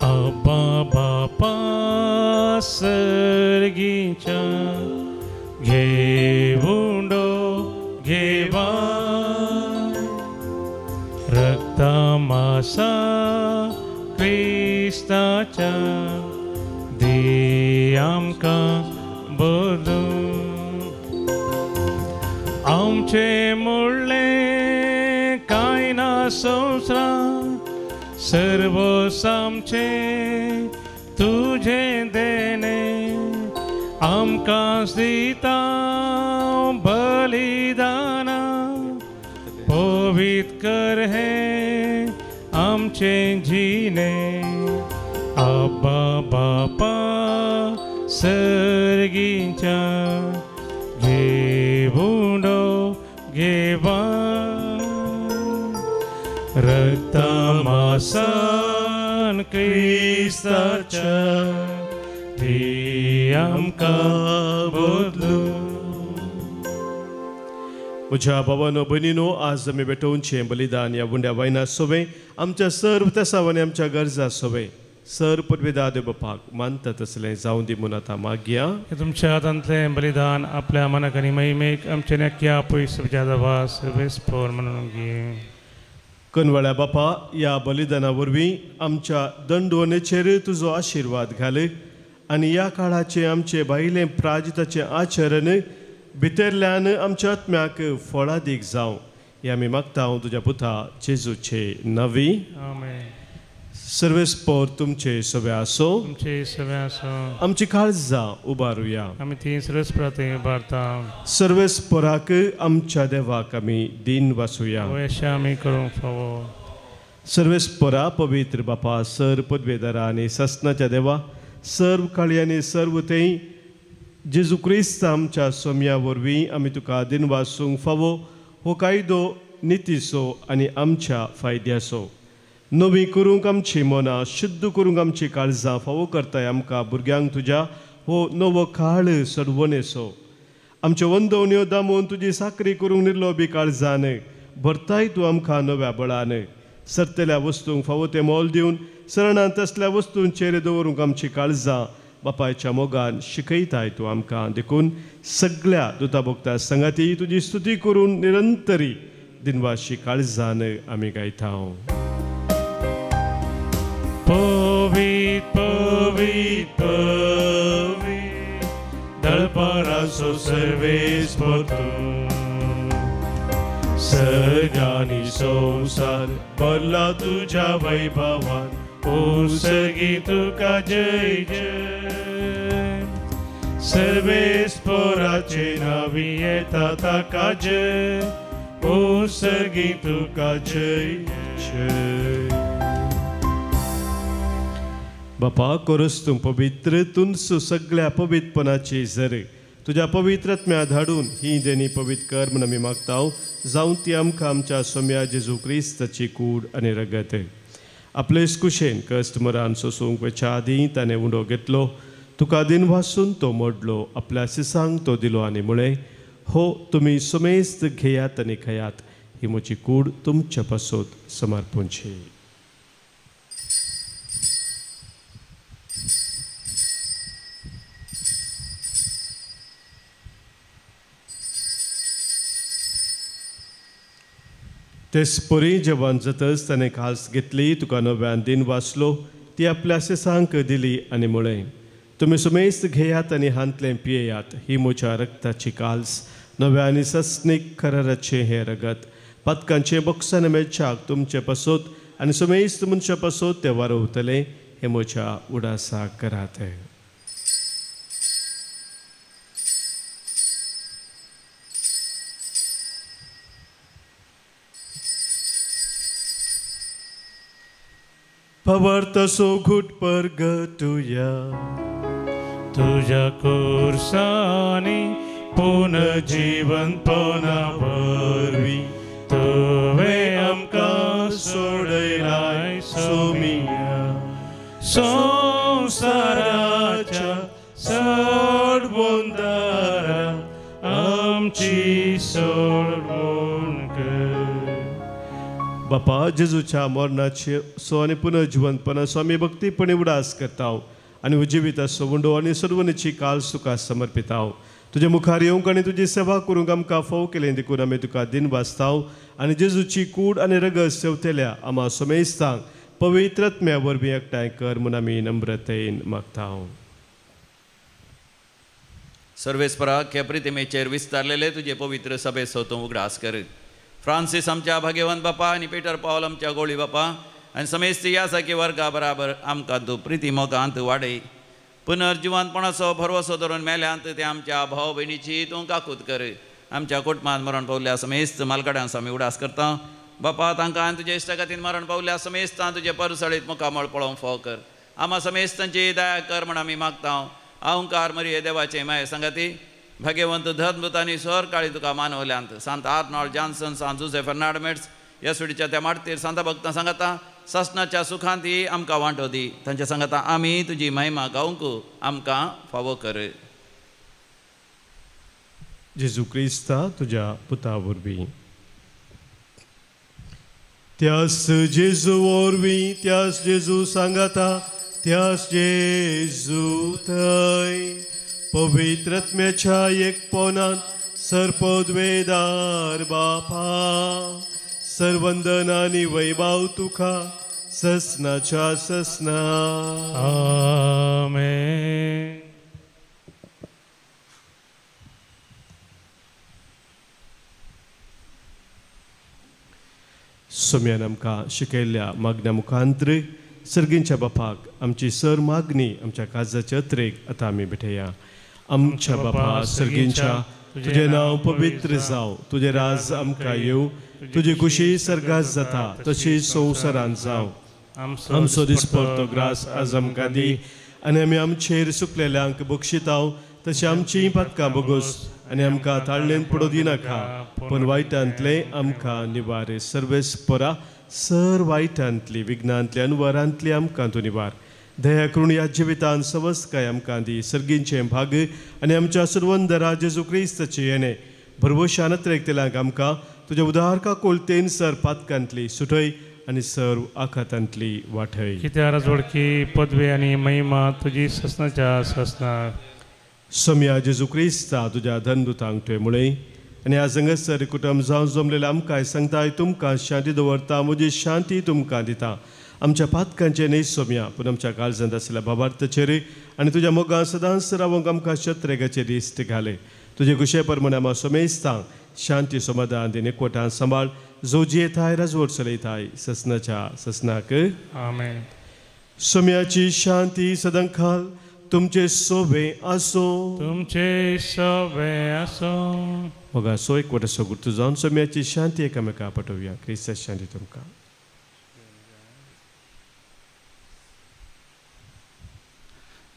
अब्बा बापा सर्गीच्या घेवुंडो घेवा रक्ता मासा क्रिस्ताच्या दी आमकां बदलू आमचे मुळ्ळे कांय ना संवसारांत सर्व सामचे तुझे देणे आमकां दिता बलिदाना पवित्र कर हे आमचे जिणे अब्बा बापा सर्गीच्या घेवुंडो घेवा रक्ता मासान क्रिस्ताच्या ती आमकां बदलू. म्हज्या भावानो भयणीनो, आज आमी भेटोवचें बलिदान ह्या बुंड्या वायना सोबे आमच्या सर्व तेसावांनी आमच्या गरजा सोबे सर पदवेदार देव बापाक मानता तसलें जावं दी म्हणून आतां मागया. तुमच्या हातांतलें बलिदान आपल्या मनाक आनी महिमेक आमचे नक्या पयस वास वेस्पोर म्हणून घे. कनवळ्या बापा, ह्या बलिदाना वरवीं आमच्या दंडवणेचेर तुजो आशिर्वाद घाल आनी ह्या काळाचें आमचें भायलें प्राजिताचें आचरण भितरल्यान आमच्या आत्म्याक फळादीक जावं हें आमी मागता तुज्या पुता जेजूचे नवी. आमेन. सर्वेस्पोर तुमचे सवे आसो. तुमचे सवे आसो. आमची काळजां उबारुया. आमी ती सर्वेस्परांत उबारता. सर्वेस्पोराक आमच्या देवाक आमी दिन वासुया. वयशा आमी करूंक फावो. सर्वेस्पोरा पवित्र बापा, सर पदवेदारा आनी ससनाच्या देवा, सर्व काळी आनी सर्व तें जेजू क्रिस्त आमच्या सोम्या वरवीं आमी तुका दिन वासूंक फावो. हो कायदो नितीसो आनी आमच्या फायद्याचो. नवी करूंक आमची मनां शुद्ध करूंक आमची काळजां फावो करताय आमकां भुरग्यांक तुज्या हो नवो काळ सडवणेचो. आमच्यो वंदवण्यो दामून तुजी साकरी करूंक निर्लो बी काळजान भरताय तूं आमकां नव्या बळान. सरतल्या वस्तूंक फावो तें मोल दिवन सरणांत असल्या वस्तूंचेर दवरूंक आमची काळजां बापायच्या मोगान शिकयताय तूं आमकां. देखून सगळ्या दुताभोक्ता संगाती तुजी स्तुती करून निरंतरी दिनवाशी काळजान आमी गायता. पवित्र पवित्र पवित्र दळपराचो सर्वेस्पोर तूं. सर्गानी संसार भरला तुज्या वैभवान. ओ सर्गी तुका जय जय. सर्वेस्पोराचे नावी येता ताका जय. ओ सर्गी तुका जय जय. बापा, कोरस तूं पवित्र, तुनसू सगळ्या पवित्रपणाची झर तुज्या पवित्रत्म्या धाडून ही देणी पवित्र कर म्हूण आमी मागता. जावं ती आमकां आमच्या सोम्या जेजू क्रिस्ताची कूड आनी रगत आपले कुशेन कश्ट मरान सोसूंक वेच्या आदीं ताणें उंडो घेतलो. तुका दिन वासून तो मोडलो, आपल्या सिसांक तो दिलो आनी म्हळें, हो तुमी सुमेस्त घेयात आनी खयात. ही म्हजी कूड तुमच्या पासत समर्पूंची. तेच परी जेवण जातच ताणें काल्स घेतली, तुका नव्यान दिन वाचलो, ती आपल्या सेसांक दिली आनी म्हळें, तुमी सुमेस्त घेयात आनी हांतलें पियेयात, ही म्हज्या रक्ताची काल्स, नव्या आनी सस्नीक कराराचें हें रगत, पदकांचें बक्षान मेळच्याक तुमचे पासत आनी सुमेस्त मनशा पासत तें वारवतलें, हें म्हज्या उडासाक करात. Pavartaso good परगटुया तुझ्या कोर्सानी पुनर्जीवन पणावरवी तुवे आमकां सोडयलाय सोमिया संसाराच्या सोडवोंदारा आमची सोडवण कर. बापा जेजूच्या मरणाचे सो आनी पुनर्जीवनपणाचो आमी भक्तीपणे उडास करताव आनी उजिवीत आसो वंडो आनी सर्वनेची काल सुका समर्पिताव. तुजे मुखार येवंक आनी तुजी सेवा करूंक आमकां फोव केलें देखून आमी तुका दिन वाचताव आनी जेजूची कूड आनी रगत सेवतेल्या आमा समेस्तांक पवित्रत्म्या वरवीं एकठांय कर म्हूण आमी नम्रतेन मागताव. सर्वेस्परा प्रितिमेचेर विस्तारलेले तुजे पवित्र सभे सोतूं उगडास कर. फ्रांसीस आमच्या भाग्यवंत बापा आनी पीटर पावल आमच्या गोळी बापा आनी समेस्त या सारकी वर्गा बराबर आमकां तूं प्रिती मोगांत वाडय. पुनर्जिवनपणाचो भरवसो धरून मेल्यांत ते आमच्या भाव भयणीची तूं काकूत कर. आमच्या कुटुंबांत मरण पावल्ल्या समेस्त मालगड्यांस आमी उडास करता. बापा तांकां आनी तुजे इश्टा खातीर मरण पावल्ल्या समेस्तां तुजे परसळीत मुखामळ पळोवंक फोव कर. आमा समेस्तांची दया कर म्हण आमी मागता. अहंकार मरी देवाचे माये संगती भाग्यवंत धर्मदूतांनी सर काळी तुका मानवल्यांत सांत आर्नॉल्ड जॉन्सन सांत जुझे फर्नांडमेट्स येसुडीच्या त्या मारतीर सांत भक्तां सांगता ससनाच्या सुखांत ही आमकां वांटो दी. तांच्या सांगता आमी तुजी महिमा गावंक आमकां फावो कर. जेजू क्रिस्ता तुज्या पुता वरवीं त्यास जेजू वरवीं त्यास जेजू सांगता त्यास जेजू थंय पवित्रत्म्याच्या एकपणांत सर्पद्वेदार बापा सर्वंदन आनी वैभव तुका ससनाच्या ससना. आमेन. सोम्यान आमकां शिकयल्ल्या मागण्या मुखांतर सर्गींच्या बापाक आमची सर मागणी आमच्या काळजाच्या अत्रेक आतां आमी भेटया. आमच्या बापा सर्गींच्या तुझे नांव पवित्र जावं, तुझे राज आमकां येवं, तुजी खुशी सर्गात जाता तशी संवसारांत जावं. आमचो दिसपडटो ग्रास आज आमकां दी आनी आमी आमचेर सुकलेल्यांक बक्षिताव तशी आमची पातकां बोगोस आनी आमकां ताळणेन पडो दिनाका पण वायटांतले आमकां निवार. सर्वेस्परा सर वायटांतली विघ्नांतल्यान वरांतली आमकां तूं निवार. दया करून ह्या जिवितांत सवस्काय आमकां दी. सर्गींचे भाग आनी आमच्या सर्वंदरा जेजू क्रिस्ताचे येणे भरवशान एकतेल्यांक आमकां तुज्या उदारका कोलतेन सर पातकांतली सुटय आनी सर्व आखातांतली वाठय. कित्या राजवडकी पदवी आनी महिमा तुजी ससनाच्या ससना. सोम्या जेजू क्रिस्ता तुज्या धनदुतांक तुवें मुळय आनी आज हांगासर कुटुंब जावन जमलेले आमकां सांगताय तुमकां शांती दवरता म्हजी शांती तुमकां दिता. आमच्या पातकांचे न्हय सोम्या पूण आमच्या काळजांत आसलेल्या बाबार्थाचेर आनी तुज्या मोगान सदांच रावंक आमकां शत्रेगाचेर दिश्ट घाले. तुजे कुशे प्रमाणे आमी समेस्तांक शांती समाधान दिन एकवटान सांबाळ जोजी येताय राजवट चलयताय ससनाच्या ससनाक. आमेन. सोम्याची शांती सदांखाल तुमचे सोबे आसो. तुमचे सोबे आसो. मोगा सो एकवट असो गुर्तू जावन सोम्याची शांती एकामेका पटोवया. क्रिस्ता शांती तुमकां.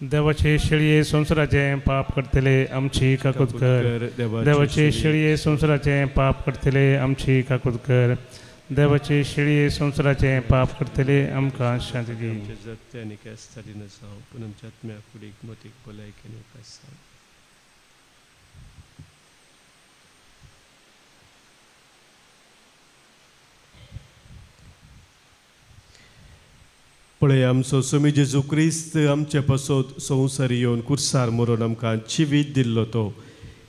देवाचे शेळये संसाराचे पाप करतले आमची काकूत कर. देवाचे शेळये संसाराचे पाप करतले आमची काकूत कर. देवाचे शेळये संसाराचे पाप करतले आमकां शांती दी. जगते आनी केस्तारी नसाव पूण आमच्या आत्म्या कुडीक मोतीक भलायकेन उपासाव. पळय आमचो स्वामी जेजू क्रिस्त आमचे पासत संवसार येवन कुर्सार मरून आमकां जिवीत दिल्लो तो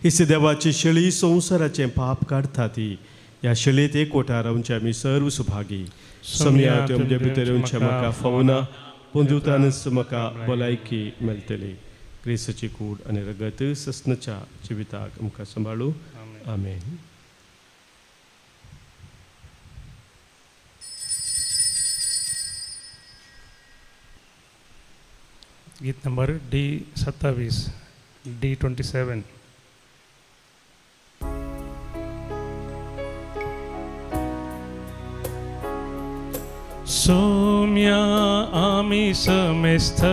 हिस देवाची शेळी संवसाराचें पाप काडटा ती ह्या शेळयेत एकवटार रावचे आमी सर्व सुभागी समया तुमचे भितर येवचें म्हाका फावना पूण दिवतानच म्हाका भलायकी मेळटली क्रिस्ताची कूड आनी रगत ससनच्या जिविताक आमकां सांबाळू आमेन. गीत नंबर D27 D27. सोम्या आमी समेस्तकल्या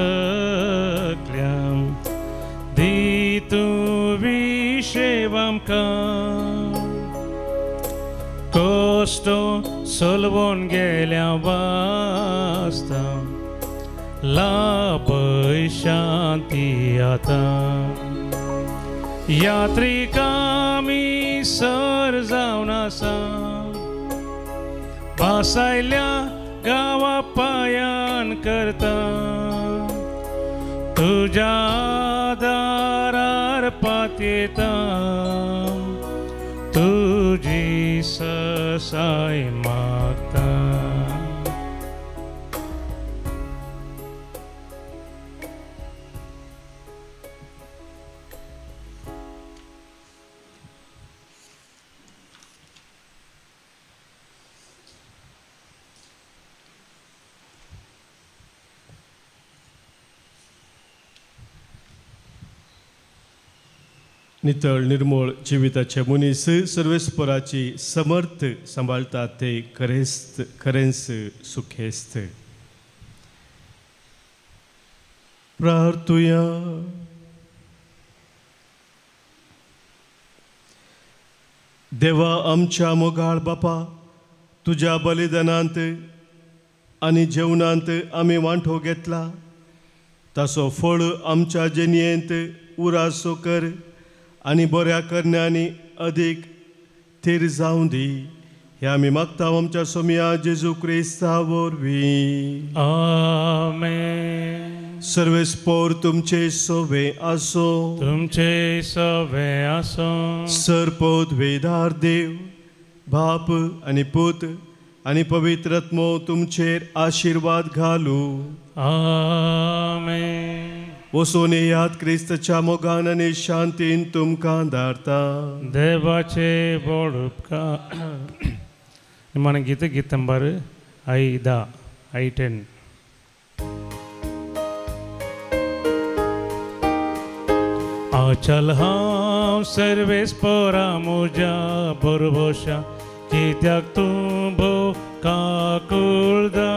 दितू विशेव आमकां कोस्तो सोलवून गेल्या वास्ता लाभय शांती आता यात्रिक आमी सर जावन आसा पासायल्या गावा पायान करता तुझ्या दारार पातयेता तुझी ससाय मागता. नितळ निर्मळ जिविताचे मनीस सर्वेस्पराची समर्थ सांबाळतात ते खरेंच सुखेस्त. प्रार्थुया. देवा आमच्या मोगाळ बापा तुझ्या बलिदानांत आनी जेवणांत आमी वांटो घेतला ताचो फळ आमच्या जेनयेंत उरासो कर आनी बऱ्या करण्यांनी अदीक थीर जावं दी हे आमी मागता आमच्या सोम्या जेजू क्रिस्ता वरवीं. आमेन. सर्वेस्पोर तुमचे सोवे आसो तुमचे सोवे आसो सरपोत वेदार देव बाप आनी पूत आनी पवित्र आत्मो तुमचेर आशिर्वाद घालू. आमेन. वसोन याद क्रिस्ताच्या मोगान आनी शांतीन तुमकां धारता. देवाचे बोड उपकार. निमाण गीत गीत नंबर I10. आचल हांव सर्वेस्परा म्हज्या बरोबशा कित्याक तूं भोव काकुळदा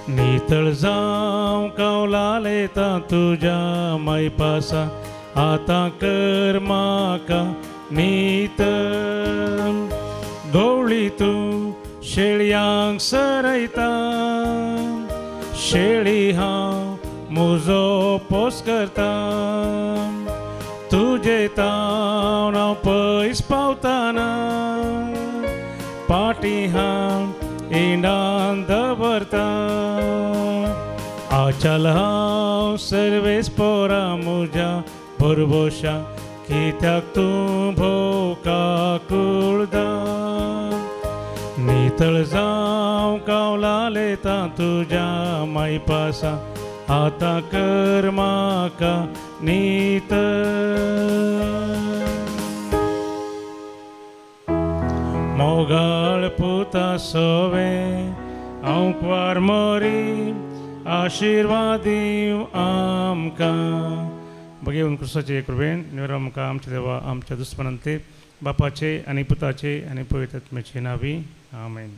नितळ जावं कवलालेता तुज्या मायपासा आतां कर म्हाका नितळ गवळी तूं शेळयांक सरयता शेळी हांव म्हजो पोस करता तुजे तावन हांव पयस पावतना पाटी हांव इंडान दवरता. आचल हांव सर्वेस्परा म्हज्या बरोबशा कित्याक तूं भोव काकुळदा नितळ जावं कवलालेता तुज्या मायपासा आतां कर म्हाका नितळ. मोगाळ पुता सोवे हांव क्वार मोरी आशिर्वाद दिव आमकां. बघेवन क्रिस्ताचे कृपेन निवळ आमकां आमचे देवा आमच्या दुस्मनांते बापाचे आनी पुताचे आनी पवित्र आत्म्याचे नांवी आमेन.